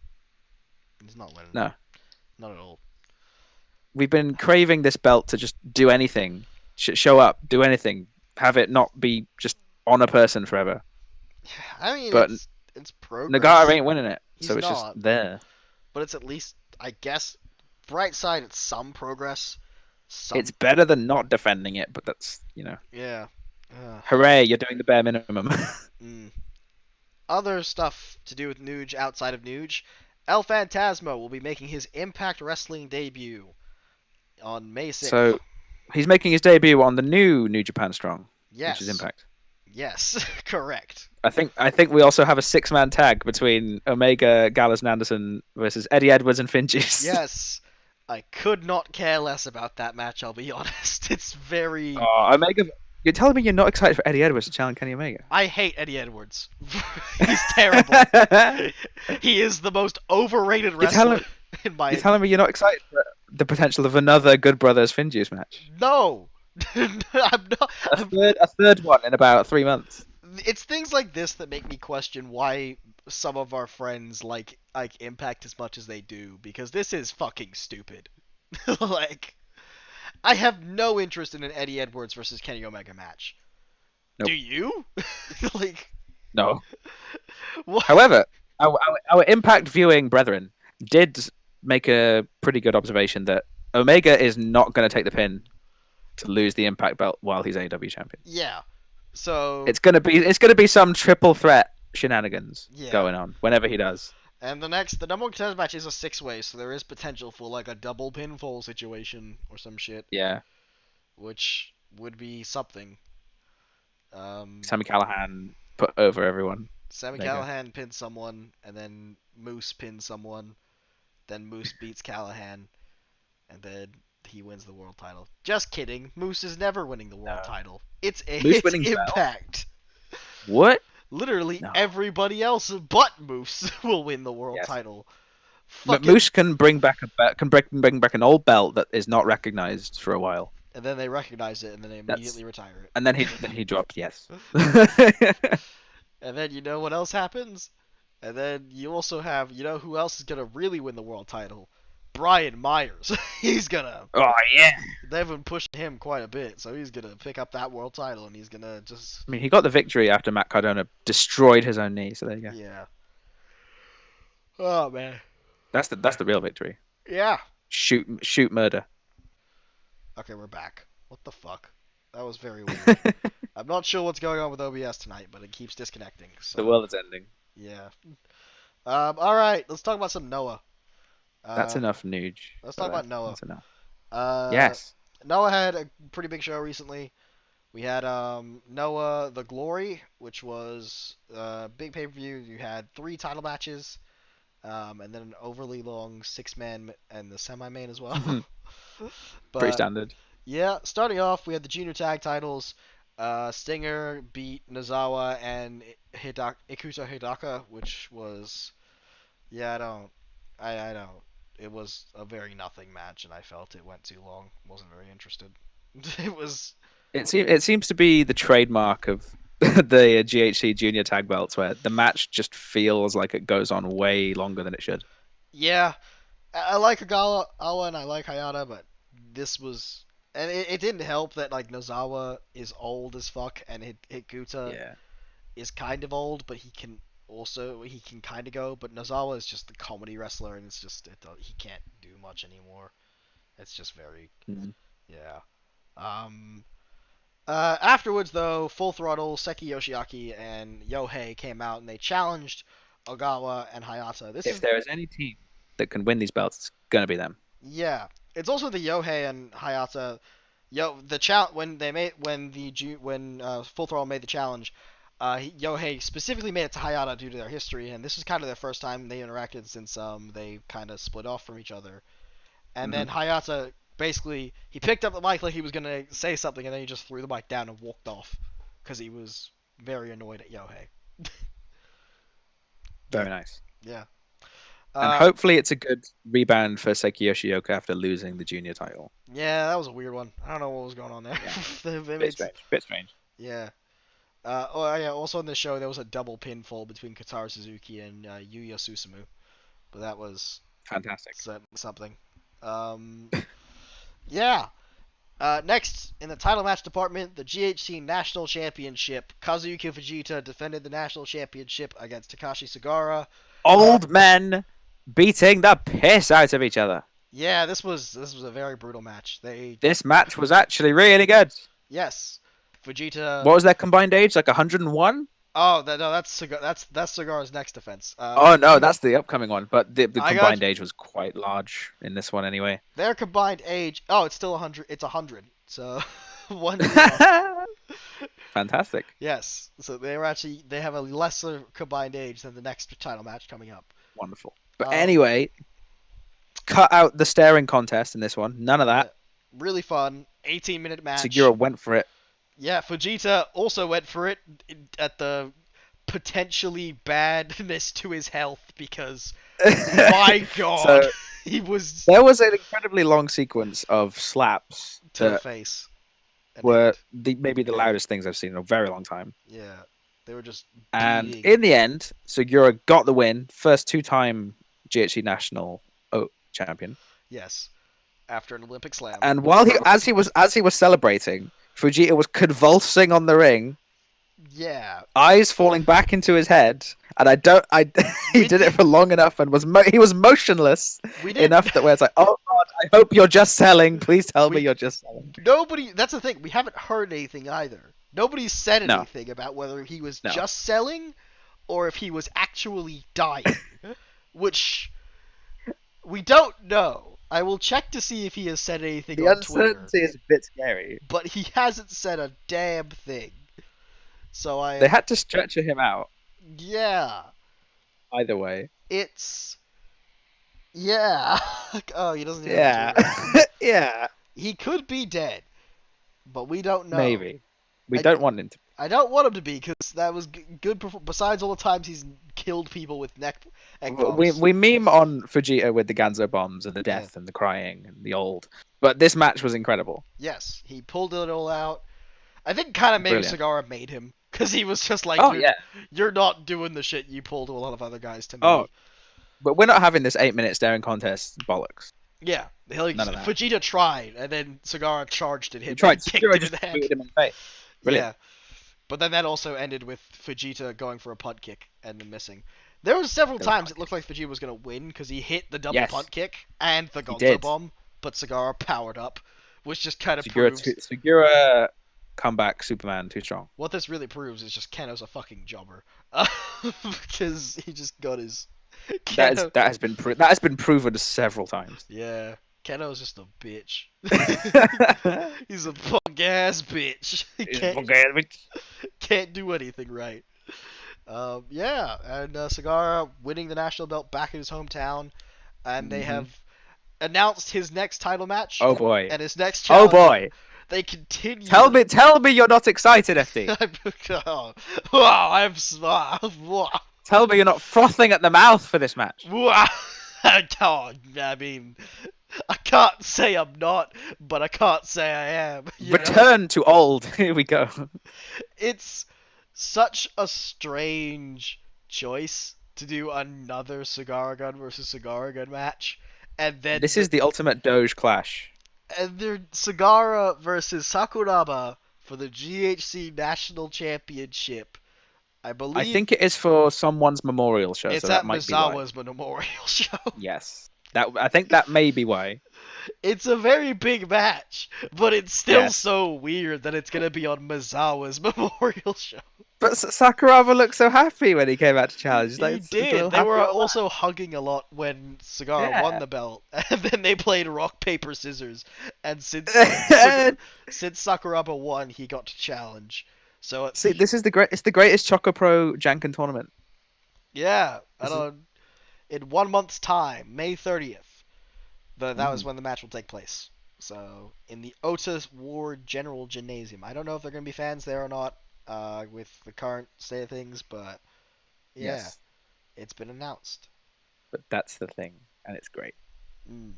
He's not winning. no. Not at all. We've been craving this belt to just do anything, show up, do anything, have it not be just on a person forever. I mean, but it's progress. Nagata ain't winning it, He's so it's not, just there. But it's at least, I guess, bright side, it's some progress. It's better than not defending it, but that's, Yeah. Hooray, you're doing the bare minimum. Other stuff to do with Nuge outside of Nuge. El Phantasmo will be making his Impact Wrestling debut on May 6th. So he's making his debut on the new Japan Strong, yes. Which is Impact. Yes, correct. I think we also have a 6-man tag between Omega, Gallows, and Anderson versus Eddie Edwards and Finn Juice. Yes. I could not care less about that match, I'll be honest. It's very... Omega... You're telling me you're not excited for Eddie Edwards to challenge Kenny Omega? I hate Eddie Edwards. He's terrible. He is the most overrated wrestler in my... You're telling me you're not excited for the potential of another Good Brothers Finn Juice match? No! I'm not... A third one in about 3 months. It's things like this that make me question why some of our friends like Impact as much as they do, because this is fucking stupid. Like, I have no interest in an Eddie Edwards versus Kenny Omega match. Nope. Do you? Like, no. What? However, our Impact viewing brethren did make a pretty good observation that Omega is not going to take the pin to lose the Impact belt while he's AEW champion. Yeah. So it's gonna be some triple threat shenanigans going on whenever he does. And the number one contender match is a 6-way, so there is potential for like a double pinfall situation or some shit. Yeah. Which would be something. Sami Callihan put over everyone. Sami Callihan pins someone, and then Moose pins someone. Then Moose beats Callihan, and then he wins the world title. Just kidding. Moose is never winning the world title. It's Impact. What? Literally everybody else but Moose will win the world title. But Moose can bring back bring back an old belt that is not recognized for a while. And then they recognize it, and then they immediately retire it. And then he dropped yes. And then you know what else happens? And then you also have, you know who else is gonna really win the world title? Brian Myers. He's gonna. Oh yeah. They've been pushing him quite a bit, so he's gonna pick up that world title, and he's gonna just. I mean, he got the victory after Matt Cardona destroyed his own knee. So there you go. Yeah. Oh man. That's the real victory. Yeah. Shoot, murder. Okay, we're back. What the fuck? That was very weird. I'm not sure what's going on with OBS tonight, but it keeps disconnecting. So. The world is ending. Yeah. All right, let's talk about some Noah. That's enough, Nuge. Let's talk about Noah. That's enough. Yes. Noah had a pretty big show recently. We had Noah The Glory, which was a big pay-per-view. You had 3 title matches, and then an overly long 6-man and the semi-main as well. But, pretty standard. Yeah, starting off, we had the junior tag titles. Stinger beat Nozawa and Ikuta Hidaka, which was... Yeah, I don't. It was a very nothing match, and I felt it went too long. Wasn't very interested. It seems to be the trademark of the GHC junior tag belts, where the match just feels like it goes on way longer than it should. Yeah, I like Awa and I like Hayata, but this was, and it didn't help that like Nozawa is old as fuck and Higuta Yeah. is kind of old, but he can kind of go. But Nozawa is just the comedy wrestler, and it's just he can't do much anymore. It's just very Mm. yeah. Um. Afterwards, though, Full Throttle, Seki Yoshiaki, and Yohei came out and they challenged Ogawa and Hayata. This If is there is any team that can win these belts, it's gonna be them. yeah. It's also the Yohei and Hayata. When they made when Full Throttle made the challenge, Yohei specifically made it to Hayata due to their history, and this is kind of their first time they interacted since they kind of split off from each other. And Hmm. then Hayata basically he picked up the mic like he was gonna say something, and then he just threw the mic down and walked off because he was very annoyed at Yohei. Very Yep. nice. Yeah. And Uh, hopefully it's a good rebound for Seki Yoshioka after losing the junior title. yeah, that was a weird one. I don't know what was going on there. Yeah. They Bit made, strange. Bit strange. yeah. Oh yeah. Also in the show, there was a double pinfall between Kataru Suzuki and Yuya Susumu, but that was Fantastic. something. Um, yeah. Next, in the title match department, the GHC National Championship. Kazuyuki Fujita defended the national championship against Takashi Sagara. Old men beating the piss out of each other. Yeah, this was a very brutal match. This match was actually really good. Yes, Fujita. What was their combined age? Like 101? Oh, no, that's Sagara's next defense. Oh no, that's the upcoming one. But the I got combined age was quite large in this one anyway. their combined age. Oh, it's still 100. It's 100. So 1-0. Fantastic. Yes. So they have a lesser combined age than the next title match coming up. Wonderful. But Um, anyway, cut out the staring contest in this one. None of yeah, that. really fun. 18-minute match. Segura went for it. Yeah, Fujita also went for it at the potentially badness to his health because my god, So he was there was an incredibly long sequence of slaps to the that face and were head. maybe the loudest things I've seen in a very long time. Yeah, they were just And beating. in the end, Segura got the win. First two-time GHC National champion. Yes, after an Olympic slam. And while as he was celebrating, Fujita was convulsing on the ring, Yeah, eyes falling back into his head, and he we did it did, for long enough and he was motionless we didn't. enough that where it's like, oh God, I hope you're just selling. Please tell me We you're just selling. nobody. That's the thing. We haven't heard anything either. Nobody said No, anything about whether he was no. just selling or if he was actually dying, which we don't know. I will check to see if he has said anything The on Twitter, uncertainty is a bit scary. but he hasn't said a damn thing. So I They am, had to stretcher him out yeah, either way. it's, yeah. Oh, he doesn't even have Yeah, a Twitter. yeah, He could be dead, but we don't know. maybe. We I, don't want him to. I don't want him to be because that was good. Besides all the times he's killed people with egg bombs. We meme on Fujita with the Ganzo bombs and the Yeah. death and the crying and the old, but this match was incredible. Yes, he pulled it all out. I think kind of maybe Brilliant. Sagara made him because he was just like, Oh yeah. you're not doing the shit you pull to a lot of other guys to Oh, me. but we're not having this 8-minute staring contest bollocks. Yeah, None of that. Fujita tried, and then Sagara charged at him He tried. and kicked Segura him in just the head. booted him in the face. Brilliant. Yeah, but then that also ended with Fujita going for a punt kick and then missing. There was several There was times punt it looked like Fujita was going to win because he hit the double Yes. punt kick and the He Gonzo did. bomb, but Sagara powered up, which just kind of Segura, proves Segura comeback Superman too strong. what this really proves is just Keno's a fucking jobber because he just got his Keno. That has been proven several times. Yeah, Keno's just a bitch. He's a punk ass bitch. He can't do anything right. Yeah, and Sagara winning the national belt back in his hometown, and they Mhm. have announced his next title match. Oh boy. And his next Oh challenge. boy. They continue. Tell me you're not excited, FD. Oh, wow, Tell me you're not frothing at the mouth for this match. I mean, I can't say I'm not, but I can't say I am. you know? Return to old. Here we go. It's such a strange choice to do another Cigar Gun versus Cigar Gun match, And then This is the ultimate Doge clash. they're Sagara versus Sakuraba for the GHC National Championship. I I believe think it is for someone's memorial show, it's so that at might be why. Mizawa's Memorial Show. Yes. I think that may be why. It's a very big match, but it's still Yes. so weird that it's gonna be on Mizawa's Memorial Show. But Sakuraba looked so happy when he came out to challenge. He's like, He it's a did. little They happy were old also hugging a lot when Sagara won man. the belt, and then they played rock paper scissors. And Yeah. since Sakuraba won, he got to challenge. So See, this is the great. It's the greatest Choco Pro Janken tournament. yeah, I This is. don't. In 1 month's time, May 30th, that was Mm, when the match will take place. So in the Otis Ward General Gymnasium. I don't know if they're gonna be fans there or not, with the current state of things, but yeah, yes, it's been announced. but that's the thing, and it's great. Mm.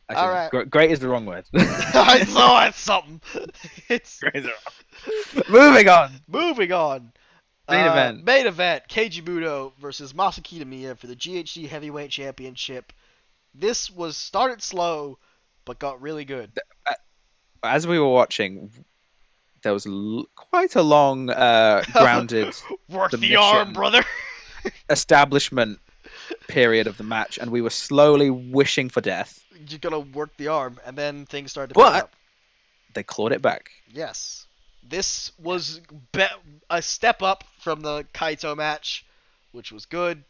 All Actually, no, right. great is the wrong word. I saw it. Something. It's Great is the wrong. Moving on. moving on. Main event. Main event: Keiji Muto versus Masaki Tamiya for the GHC Heavyweight Championship. This was started slow, but got really good. Uh, As we were watching, there was quite a long, grounded Work the arm, submission brother. establishment period of the match, and we were slowly wishing for death. You're gonna work the arm, and then things started to pick But up. they clawed it back. Yes, this was a step up from the Kaito match, which was good,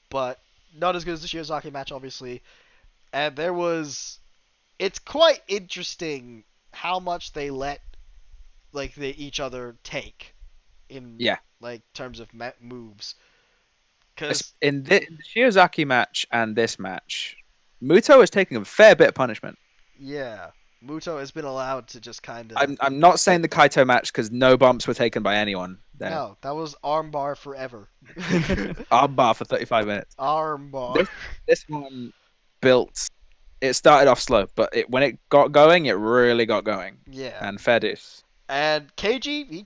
but not as good as the Shiozaki match, obviously. And it's quite interesting how much they let each other take in Yeah. like terms of moves. Cause In the Shiozaki match and this match, Muto is taking a fair bit of punishment. yeah, Muto has been allowed to just kind of I'm not saying the Kaito match because no bumps were taken by anyone there. no, that was armbar forever. Armbar for 35 minutes. Armbar. This one built. It started off slow, but when it got going, it really got going. Yeah. And fair dues. And KG,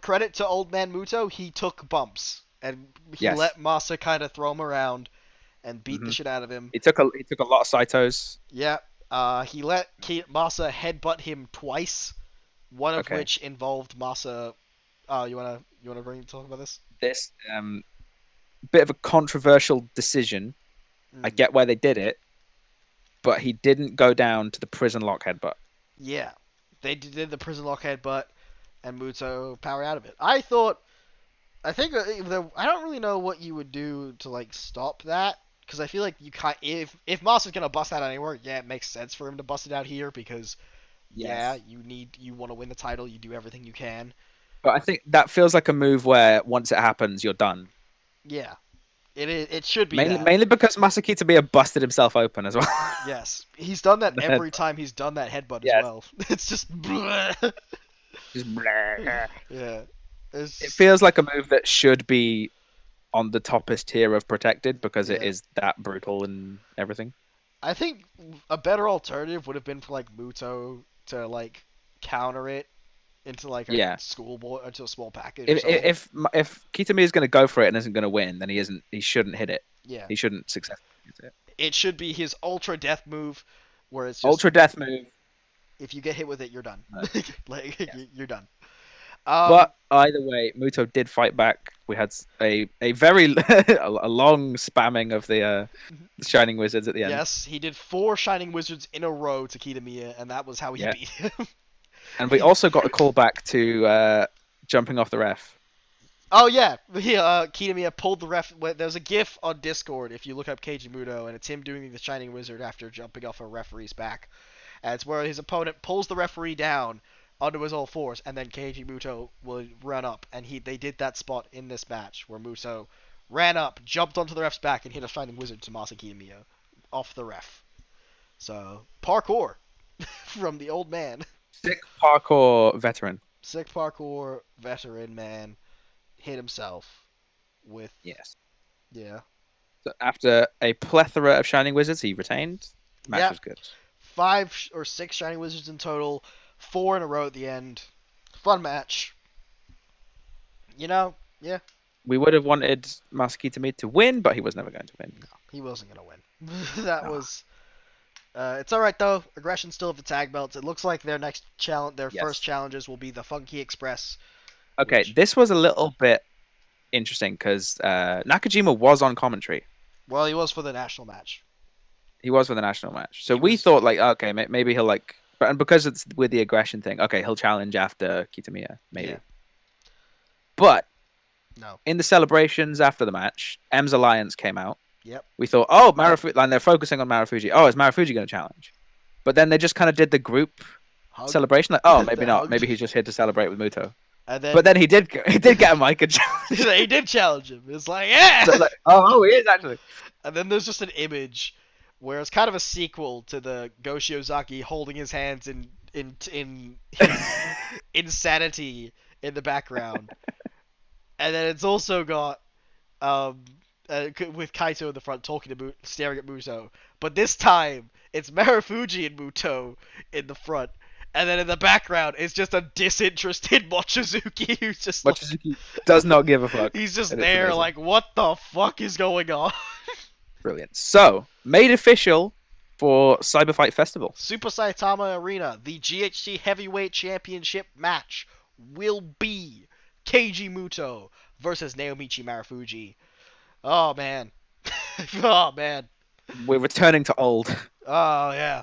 credit to Old Man Muto, he took bumps and he Yes. let Masa kind of throw him around and beat the Mhm. shit out of him. He took a lot of Saitos. Yeah. He let Masa headbutt him twice, one of Okay. which involved Masa. You wanna talk about this? This bit of a controversial decision. I Mm. get why they did it, but he didn't go down to the prison lock headbutt. Yeah, they did the prison lock headbutt, and Muto powered out of it. I think I don't really know what you would do to like stop that, because I feel like you can't. If Moss is gonna bust that anywhere, yeah, it makes sense for him to bust it out here because yeah, Yes. you want to win the title, you do everything you can. But I think that feels like a move where once it happens, you're done. Yeah, it should be Mainly, that. mainly because Masaki Tamiya busted himself open as well. Yes, he's done that The every headbutt. time he's done that headbutt as Yes. well. It's just Just bleh. yeah. It feels like a move that should be on the toppest tier of protected because it Yeah. is that brutal and everything. I think a better alternative would have been for like Muto to like counter it into like a Yeah. schoolboy into a small package or If something. if Kitami is going to go for it and isn't going to win, then he shouldn't hit it. Yeah, He shouldn't successfully hit it. it should be his ultra death move, where it's just Ultra death move. if you get hit with it, you're done. No. Like Yes. you're done. But either way, Muto did fight back. We had a very a long spamming of the Shining Wizards at the end. Yes, he did 4 Shining Wizards in a row to Kitamiya, and that was how he Yeah. beat him. And we also got a call back to jumping off the ref. Oh yeah, Kitamiya pulled the ref. There's a GIF on Discord if you look up Keiji Muto, and it's him doing the Shining Wizard after jumping off a referee's back. And it's where his opponent pulls the referee down onto his all fours, and then Keiji Muto will run up, and they did that spot in this match where Muto ran up, jumped onto the ref's back, and hit a Shining Wizard to Masa Kitamiya off the ref. So parkour from the old man. Sick parkour veteran. Sick parkour veteran man hit himself with Yes. yeah. So after a plethora of Shining Wizards, he retained. Match Yeah. was good. 5 or 6 Shining Wizards in total, 4 in a row at the end. Fun match. You know, yeah. We would have wanted Masaki to win, but he was never going to win. he wasn't gonna win. That Oh, was. It's all right though. Aggression still have the tag belts. It looks like their next challenge, their first yes. challenges will be the Funky Express, Okay, which, this was a little bit interesting because Nakajima was on commentary. well, he was for the national match. He was for the national match. So He we was. thought like, okay, maybe he'll like, but and because it's with the aggression thing, okay, he'll challenge after Kitamiya, Yeah. maybe. But No. in the celebrations after the match, M's Alliance came out. Yep. We thought, oh, Marufuji, and they're focusing on Marufuji. Oh, is Marufuji going to challenge? But then they just kind of did the group Hug. celebration. Like, oh, maybe The not. hug. Maybe he's just here to celebrate with Muto. And But then then he did get a mic and challenge. he did challenge him. It's like, yeah. So I was like, oh, he is actually. And then there's just an image where it's kind of a sequel to the Go Shiozaki holding his hands in insanity in the background. And then it's also got um with Kaito in the front talking to staring at Muto. But this time it's Marufuji and Muto in the front. And then in the background, it's just a disinterested Mochizuki who's just like, Mochizuki does not give a fuck. he's just And it's there amazing. like, what the fuck is going on? Brilliant. So, made official for Cyber Fight Festival. Super Saitama Arena, the GHC Heavyweight Championship match will be Keiji Muto versus Naomichi Marufuji. Oh man. Oh man. We're returning to old. Oh yeah.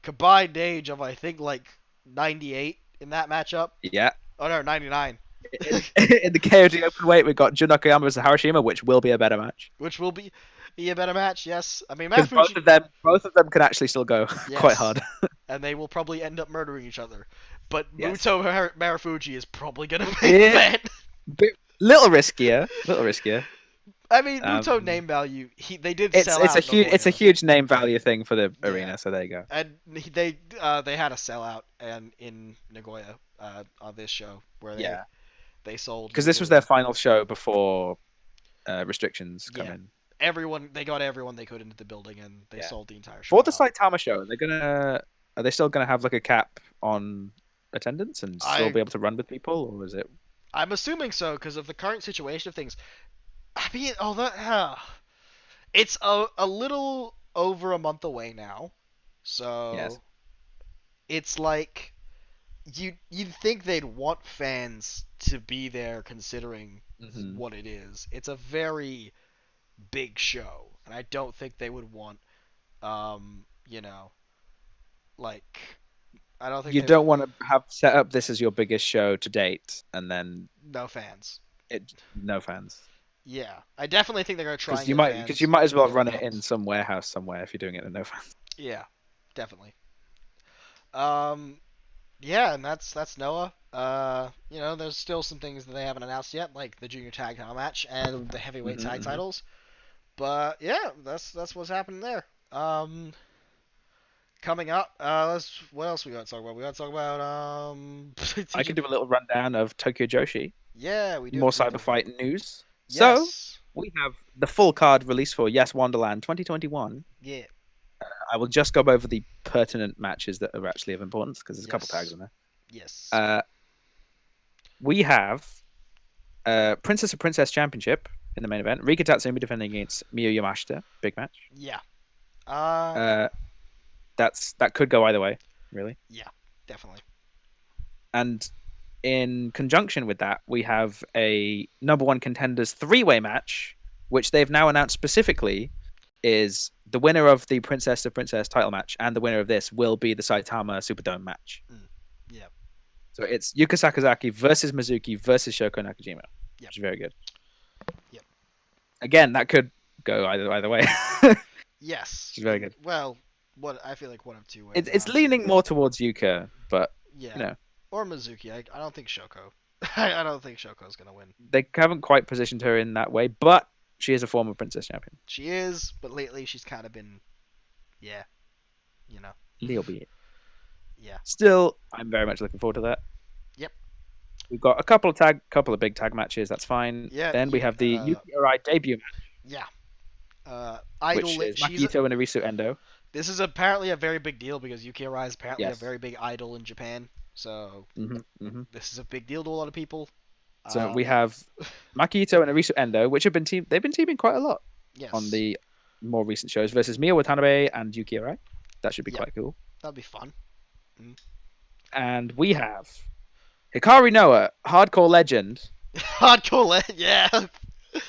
Combined age of I think like 98 in that matchup. Yeah. Oh no, 99. In the KOD open weight, we've got Jun Nakayama versus Harashima, which will be a better match. Which will be a better match, yes. I mean Because Marufuji, both of them can actually still go quite yes. hard. And they will probably end up murdering each other. But Yes. Muto Marufuji is probably gonna make Yeah. that. Little riskier. Little riskier. I mean, Muto Um, name value. They did It's sell it's out a huge Nagoya. it's a huge name value thing for the Yeah. arena. So there you go. And they had a sellout and in Nagoya on this show where Yeah. they sold Because this was their final show before restrictions come Yeah. in. they got everyone they could into the building and they Yeah. sold the entire show For the out. Saitama show, are they still gonna have like a cap on attendance and still be able to run with people, or is it? I'm assuming so because of the current situation of things. I mean, it's a little over a month away now, Yes. so it's like you'd think they'd want fans to be there considering Hmm. what it is. It's a very big show, and I don't think they would want, you know, like I don't think You they don't want to have set up this as your biggest show to date, and then no fans. no fans. Yeah, I definitely think they're gonna try and get Because fans. you might as well for run the it in belts. some warehouse somewhere if you're doing it with no fans. Yeah, definitely. Um, yeah, and that's Noah. There's still some things that they haven't announced yet, like the junior tag title match and the heavyweight tag Hmm. titles. But yeah, that's what's happening there. Coming up, what else we got to talk about? We got to talk about I can do a little rundown of Tokyo Joshi, yeah, we do have more a few cyber things. fight news. So Yes. we have the full card released for Yes Wonderland 2021. Yeah. I will just go over the pertinent matches that are actually of importance because there's a couple Yes. tags in there. Yes. We have Princess of Princess Championship in the main event. Rika Tatsumi defending against Miyu Yamashita. Big match. Yeah. That could go either way, really. Yeah, definitely. And in conjunction with that, we have a number one contenders three-way match, which they've now announced specifically is the winner of the Princess of Princess title match and the winner of this will be the Saitama Superdome match. Yeah. So it's Yuka Sakazaki versus Mizuki versus Shoko Nakajima, Yep. which is very good. Yep. Again, that could go either way. Yes. Which is very good. Well, I feel like one of two ways. It's leaning more towards Yuka, but Yeah. Or Mizuki. I don't think Shoko. I don't think Shoko's gonna win. they haven't quite positioned her in that way. But she is a former Princess champion. She is, but lately she's kind of been, yeah, Little bit. yeah. Still, I'm very much looking forward to that. Yep. We've got a couple of big tag matches. That's fine. Yeah, Then we have the Yuki Arai debut match, Yeah. Idol. which is Makito and Arisu Endo. This is apparently a very big deal because Yuki Arai is apparently Yes. a very big idol in Japan. So this is a big deal to a lot of people. So we have Makito and Arisu Endo, which they've been teaming quite a lot Yes. on the more recent shows versus Miya Watanabe and Yuki Arai. That should be Yep, quite cool. that'd be fun. Mm. And we have Hikari Noa, hardcore legend, Hardcore, yeah.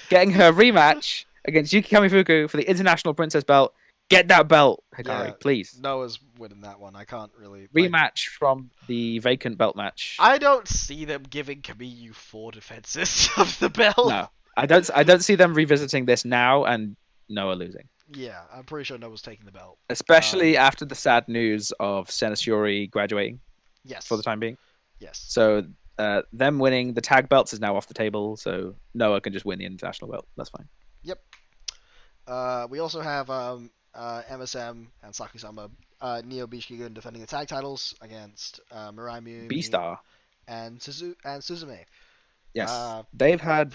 getting her rematch against Yuki Kamifuku for the International Princess belt. Get that belt, Yeah, Hikari, please. Noah's winning that one. I can't really like. Rematch from the vacant belt match. I don't see them giving Kamiyu 4 defenses of the belt. No, I don't. I don't see them revisiting this now and Noah losing, Yeah, I'm pretty sure Noah's taking the belt. especially after the sad news of Senna graduating Yes. for the time being. Yes. So them winning the tag belts is now off the table. So Noah can just win the international belt. That's fine. Yep. We also have MSM and Saki-sama, Neo Beach-Gigun defending the tag titles against Mirai B Miyumi Star. and Suzume. Yes, they've had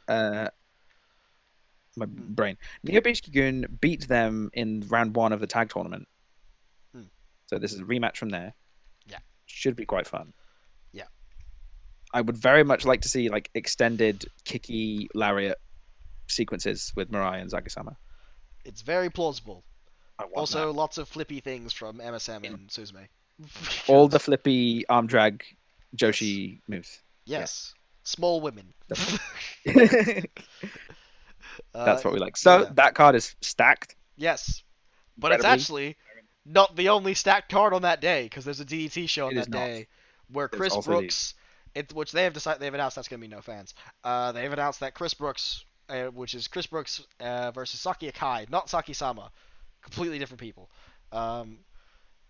my hmm, brain. Neo Gun beat them in round 1 of the tag tournament. hmm, So this is a rematch from there. Yeah. Should be quite fun. Yeah. I would very much like to see like extended kicky lariat sequences with Mirai and Zagisama. It's very plausible. I want Also, that. lots of flippy things from MSM and Suzume. All the Because- flippy arm drag Yes. Joshi moves. Yes. Small women. That's what we like. So Yeah. that card is stacked. Yes. But it's Incredibly. actually not the only stacked card on that day, because there's a DDT show on It is that not. day where There's Chris also Brooks, which they've announced that's going to be no fans. They've announced that Chris Brooks, which is Chris Brooks versus Saki Akai, not Saki-sama, completely different people.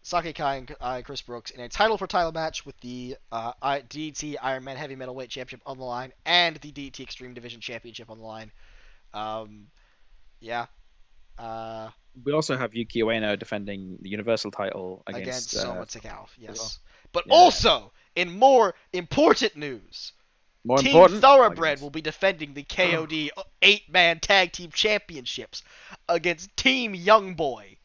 Saki Akai and Chris Brooks in a title for title match with the DDT Iron Man Heavy Metalweight Championship on the line and the DDT Extreme Division Championship on the line. Yeah. We also have Yuki Ueno defending the Universal title Against against Soma Takao, as well. yes. But Yes. also, in more important news, More Team important, Thoroughbred will be defending the KOD 8-man tag team championships against Team Young Boy.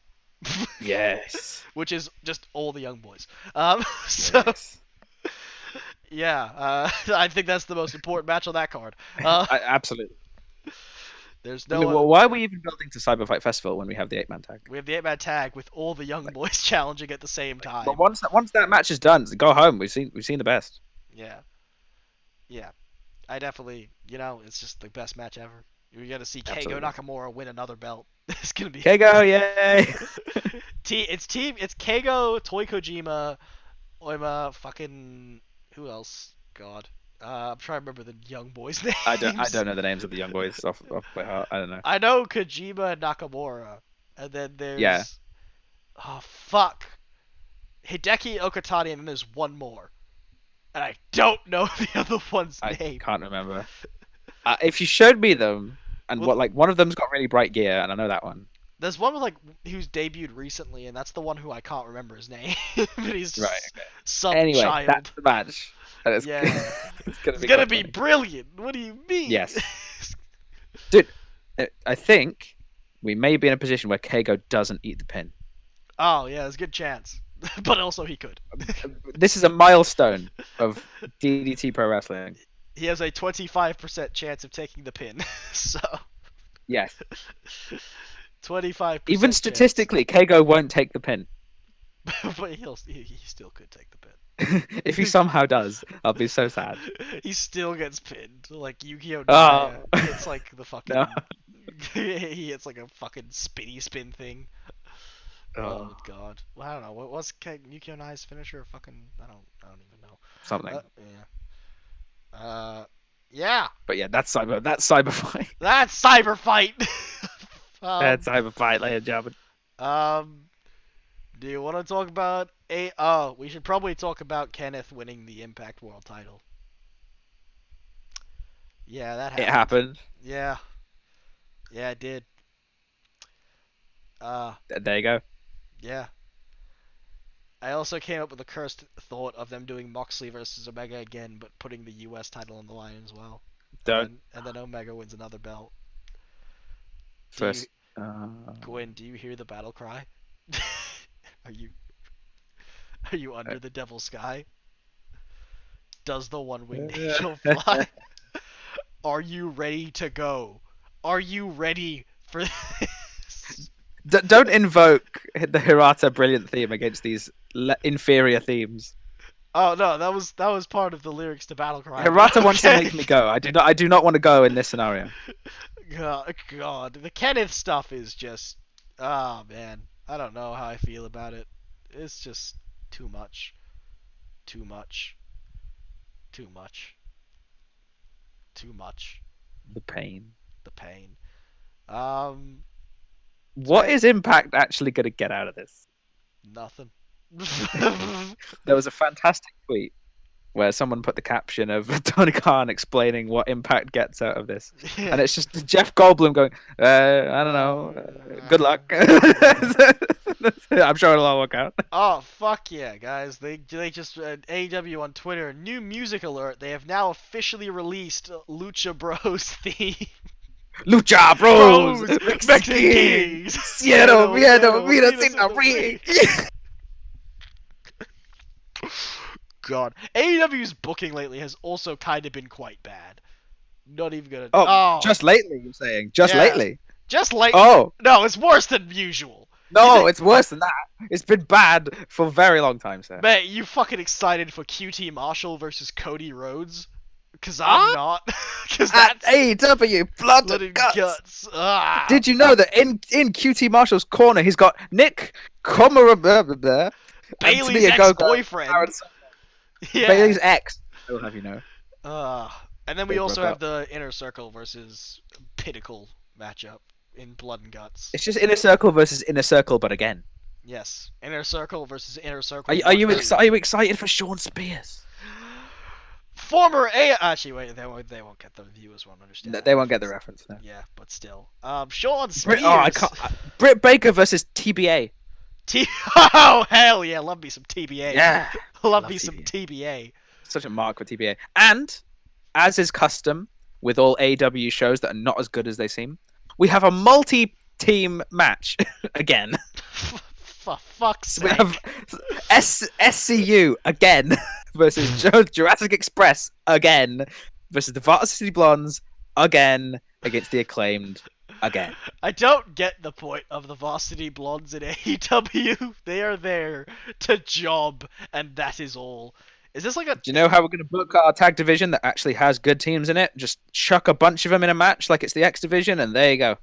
Yes. Which is just all the young boys. So, Yes. yeah, I think that's the most important match on that card. Absolutely. There's I no. mean, well, why are we even building to Cyber Fight Festival when we have the 8-man tag? We have the 8-man tag with all the young boys challenging at the same time. But once that match is done, go home. We've seen the best. Yeah. Yeah. I definitely, it's just the best match ever. You're gonna see Keigo Absolutely. Nakamura win another belt. It's gonna be. Keigo, yay! It's Keigo, Toy Kojima, Oima, fucking who else? God, I'm trying to remember the young boys' names. I don't know the names of the young boys off by heart. I don't know. I know Kojima and Nakamura, and then there's Yeah. oh fuck, Hideki Okatani, and then there's one more, and I don't know the other one's I name. can't remember. If you showed me them, and Well, one of them's got really bright gear, and I know that one. There's one with who's debuted recently, and that's the one who I can't remember his name, but he's just Right. Okay. some Anyway, child. that's the match. And it's, Yeah. it's gonna It's be gonna quite be funny. brilliant. What do you mean? Yes. Dude, I think we may be in a position where Keigo doesn't eat the pin. Oh yeah, there's a good chance, but also he could. This is a milestone of DDT Pro Wrestling. He has a 25% chance of taking the pin. So Yes. 25%. Even statistically, Keigo won't take the pin. But he still could take the pin. If he somehow does, I'll be so sad. He still gets pinned. Like Yukio Oh. Naya. It's like the fucking. No. He hits like a fucking spinny spin thing. Oh Oh, god. Well, I don't know. What was Yukio Naya's finisher? Fucking. I don't even know. something. Yeah. Yeah. But yeah, that's cyber fight. That's Cyber Fight. That's cyber fight, ladies and gentlemen. Do you want to talk about Oh, we should probably talk about Kenneth winning the Impact World Title. Yeah, that happened. It happened. Yeah. Yeah, it did. There you go. Yeah. I also came up with the cursed thought of them doing Moxley versus Omega again, but putting the US title on the line as well. And then Omega wins another belt. First. Gwen, do you hear the battle cry? Are you under the devil's sky? Does the one-winged angel fly? Are you ready to go? Are you ready for this? Don't invoke the Hirata brilliant theme against these inferior themes. Oh no, that was part of the lyrics to Battle Cry, but Hirata wants to okay. make me go. I do not want to go in this scenario. God, the Kenneth stuff is just, ah man, I don't know how I feel about it. It's just too much, too much, too much, too much. The pain. The pain. Um, What I is Impact actually going to get out of this? nothing. There was a fantastic tweet where someone put the caption of Tony Khan explaining what Impact gets out of this, and Yeah. it's just Jeff Goldblum going, "I don't know. Good luck. I'm sure it'll all work out." Oh fuck yeah, guys! They just AEW on Twitter, new music alert. They have now officially released Lucha Bros theme. Lucha Bros, Bros, Mexican Mexican, Kings, Cielo, Miedo, Miedo, Vida Vidas Sin in the Ring. Ring. God, AEW's booking lately has also kind of been quite bad. Not even gonna. Oh, Oh, just lately, you're saying? Just yeah, lately? just like Oh, no, it's worse than usual. You no, think, it's worse than that. It's been bad for a very long time, sir. mate? You fucking excited for QT Marshall versus Cody Rhodes? Cause I'm Ah, not. Cause at that's AEW, blood blood and and guts. guts. Ah, Did you know that in QT Marshall's corner, he's got Nick Comoroble, Bailey's Anthony Ogogo, ex-boyfriend. Yeah. Bailey's ex. I will have you know, And then we they also broke have up. the Inner Circle versus Pinnacle matchup in Blood and Guts. It's just Inner Circle versus Inner Circle, but again. Yes, Inner Circle versus Inner Are Circle you, are Part you 2. excited? Are you excited for Sean Spears? Former A. Actually, wait, they won't get the viewers won't understand No, that they won't get the reference. reference. No. Yeah, but still. Sean I Spears. can't. Britt Baker versus TBA. Oh hell yeah, love me some TBA. Yeah, Love love me some TBA. TBA. Such a mark for TBA. And as is custom with all AW shows that are not as good as they seem, we have a multi-team match again. For fuck's So we sake. have SCU again versus Jurassic Express again versus the Varsity Blondes again against the Acclaimed again. I don't get the point of the Varsity Blondes in AEW. They are there to job, and that is all. Is this like a? Do you know how we're going to book our tag division that actually has good teams in it? Just chuck a bunch of them in a match like it's the X division, and there you go.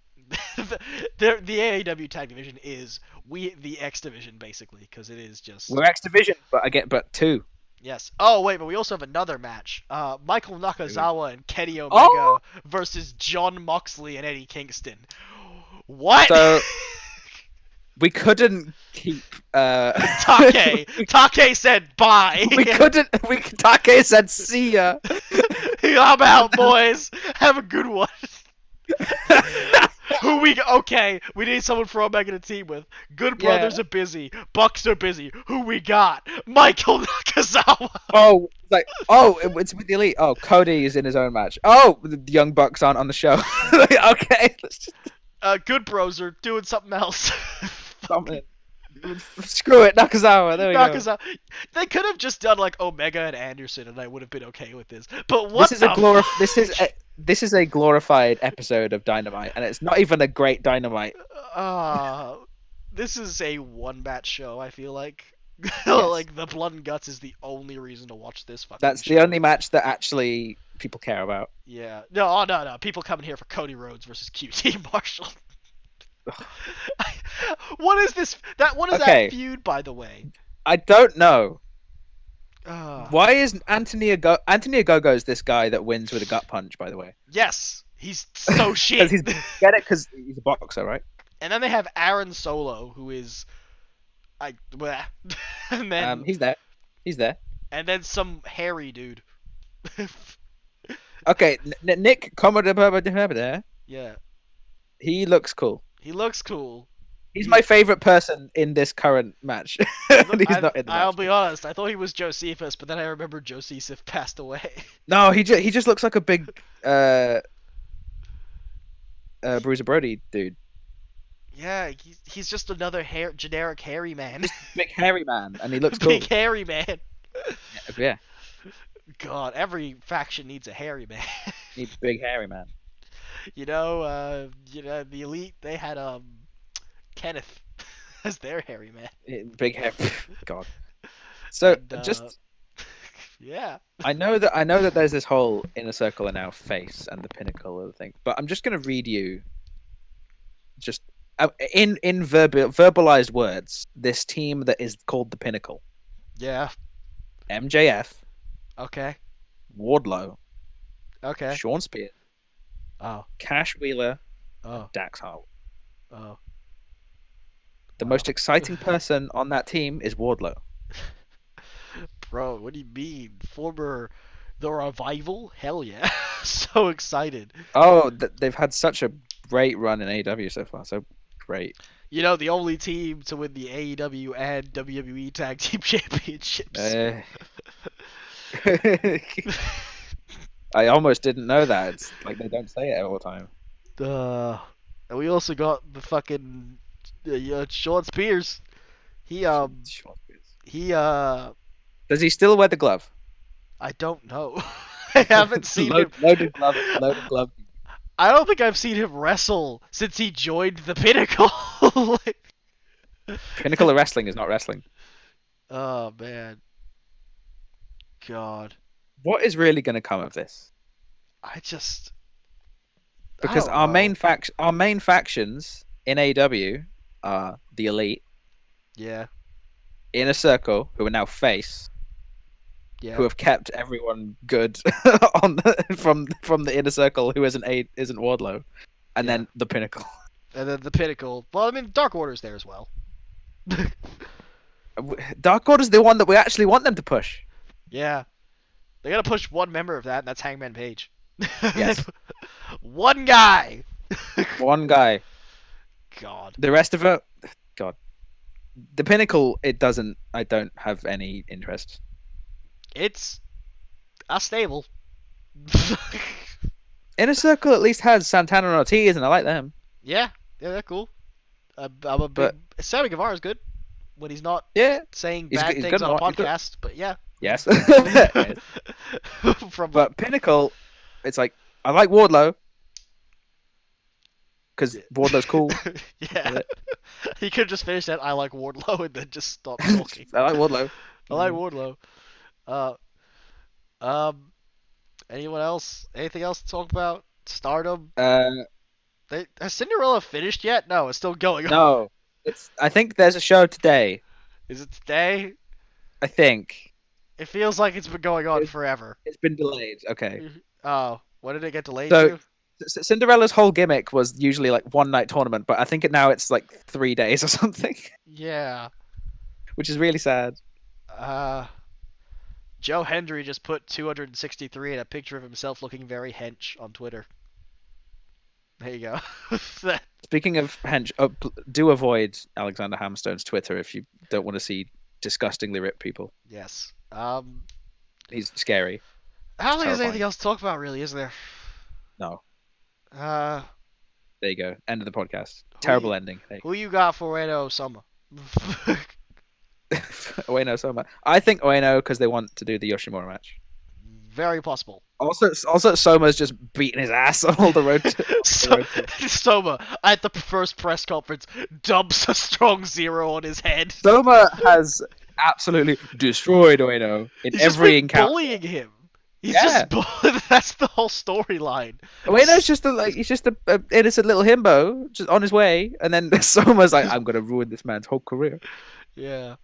The AEW tag division is the X division basically because it is just We're X division, but two. yes. Oh wait, but we also have another match. Michael Nakazawa and Kenny Oh, Omega versus John Moxley and Eddie Kingston. What? so we couldn't keep. Take said bye. We couldn't. Take said see ya. I'm out, boys. Have a good one. Okay, we need someone for Omega to team with. Good Brothers Yeah. are busy. Bucks are busy. Who we got? Michael Nakazawa. Oh, it's with the Elite. Oh, Cody is in his own match. Oh, the Young Bucks aren't on the show. Okay, let's just Good Bros are doing something else. stop it. Screw it, Nakazawa. There we go. Nakazawa. They could have just done like Omega and Anderson, and I would have been okay with this. But what? This is a glorified episode of Dynamite, and it's not even a great Dynamite. This is a one-match show. I feel like. Yes. Like the Blood and Guts is the only reason to watch this fucking That's show. the only match that actually people care about. Yeah. No. People coming here for Cody Rhodes versus QT Marshall. What is this? What is Okay. that feud, by the way? I don't know. Uh, Why is Anthony Ogogo is this guy that wins with a gut punch, by the way? yes, he's so shit. Because he's a boxer, right? And then they have Aaron Solo, who is, bleh. And then He's there. He's there. and then some hairy dude. Okay, Nick Commodore there. Yeah, He looks cool. he looks cool. He's my favorite person in this current match. And he's not in the I'll match. be honest. I thought he was Josephus, but then I remembered Josephus passed away. No, he just looks like a big Bruiser Brody dude. Yeah, he's just another generic hairy man. Big hairy man, and he looks cool. Big hairy man. Yeah, God, every faction needs a hairy man. need big hairy man. The Elite, they had Kenneth as their hairy man. Big hair. God. So And just yeah. I know that there's this whole inner circle in our face and the pinnacle of the thing, but I'm just gonna read you just in verbalized words this team that is called the pinnacle: Yeah. MJF, Okay. Wardlow, Okay. Sean Spears, Oh. Cash Wheeler, and Oh. Dax Harwood. Oh. The Wow. most exciting person on that team is Wardlow. Bro, what do you mean? Former The Revival? Hell yeah. So excited. Oh, they've had such a great run in AEW so far. So great. You know, the only team to win the AEW and WWE Tag Team Championships. Uh, I almost didn't know that. It's like they don't say it all the time. And we also got the fucking Sean Spears. He Sean Spears. he Does he still wear the glove? I don't know. I haven't seen him. Loaded glove. Loaded glove. I don't think I've seen him wrestle since he joined the Pinnacle. Pinnacle of wrestling is not wrestling. Oh man, God, What is really going to come of this? I just I Because don't know. our main factions in AEW are the Elite, Yeah, Inner Circle, who are now face, yeah, who have kept everyone good from the Inner Circle, who isn't Wardlow, and yeah. then the Pinnacle. And then the Pinnacle. Well, I mean, Dark Order's there as well. Dark Order's the one that we actually want them to push. Yeah, they gotta push one member of that, and that's Hangman Page. Yes, One guy. one guy. God. The rest of it, God. The Pinnacle, it doesn't. I don't have any interest. It's a stable. Inner Circle at least has Santana and Ortiz, and I like them. Yeah, yeah, they're cool. I'm a big. But Sammy Guevara's good when he's not yeah, saying he's good. bad He's things good. on a He's good. podcast. But yeah. Yes. Yes. From like. But Pinnacle, it's like I like Wardlow because Wardlow's cool. Yeah. He could have just finished that I like Wardlow and then just stop talking. I like Wardlow. I like Wardlow. Uh, um, anyone else? Anything else to talk about? Stardom? Uh, Has Cinderella finished yet? No, it's still going on. no, it's. I think there's a show today. Is it today? I think It feels like it's been going on it's, forever. it's been delayed. Okay, Oh, what did it get delayed so to? Cinderella's whole gimmick was usually like one night tournament, but I think now it's like 3 days or something, Yeah. which is really sad. Uh, Joe Hendry just put 263 and a picture of himself looking very hench on Twitter. There you go. That- Speaking of hench, do avoid Alexander Hamstone's Twitter if you don't want to see disgustingly ripped people. yes. He's scary. I don't think there's Terrifying. anything else to talk about, really, is there? No, Uh, there you go. End of the podcast. who Terrible you, ending. Hey. who you got for Edo Summer? Ueno Soma. I think Ueno because they want to do the Yoshimura match. Very possible. Also, Soma's just beating his ass all the road. So, Soma, at the first press conference, dumps a strong zero on his head. Soma has absolutely destroyed Ueno in He's every just been encounter. bullying him. He's Yeah. just that's the whole storyline. Ueno's just he's just a innocent little himbo just on his way, and then Soma's like, I'm gonna ruin this man's whole career. Yeah.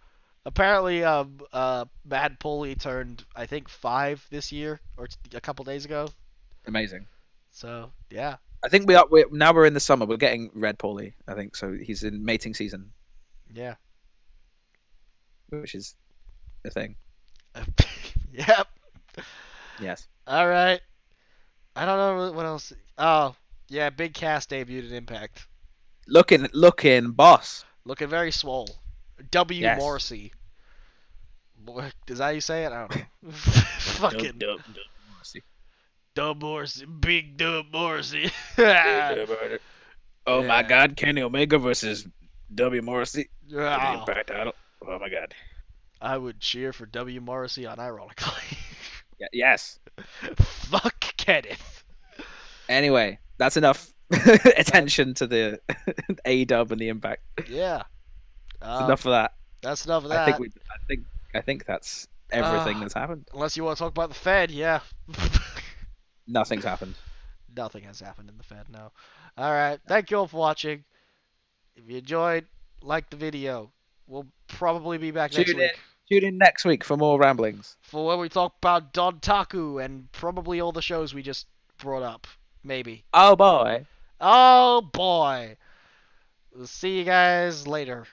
Apparently, Mad Pulley turned, I think, 5 this year, or a couple days ago. Amazing. So, yeah. I think we're in the summer. We're getting Red Paulie. I think so. He's in mating season, Yeah. which is a thing. Yep. Yes. All right. I don't know what else. Oh, yeah, Big Cass debuted at Impact. Looking, boss. Looking very swole. W. Yes. Morrissey. Is that how you say it? I don't know. Fucking Dub Morrissey. Dub Morrissey. Big Dub Morrissey. Oh my Yeah. God, Kenny Omega versus W Morrissey for the Ah, Impact title. Oh my God. I would cheer for W. Morrissey unironically. Yeah, yes. Fuck Kenneth. Anyway, that's enough attention That's to the AEW and the Impact. yeah. It's enough of that. That's enough of I think that. we. I think that's Uh, everything that's happened. unless you want to talk about the Fed, yeah. Nothing's happened. Nothing has happened in the Fed, no. Alright, thank you all for watching. If you enjoyed, like the video. We'll probably be back next Tune in. week Tune in next week for more ramblings. for when we talk about Don Taku and probably all the shows we just brought up. Maybe. Oh boy. Oh boy. We'll see you guys later.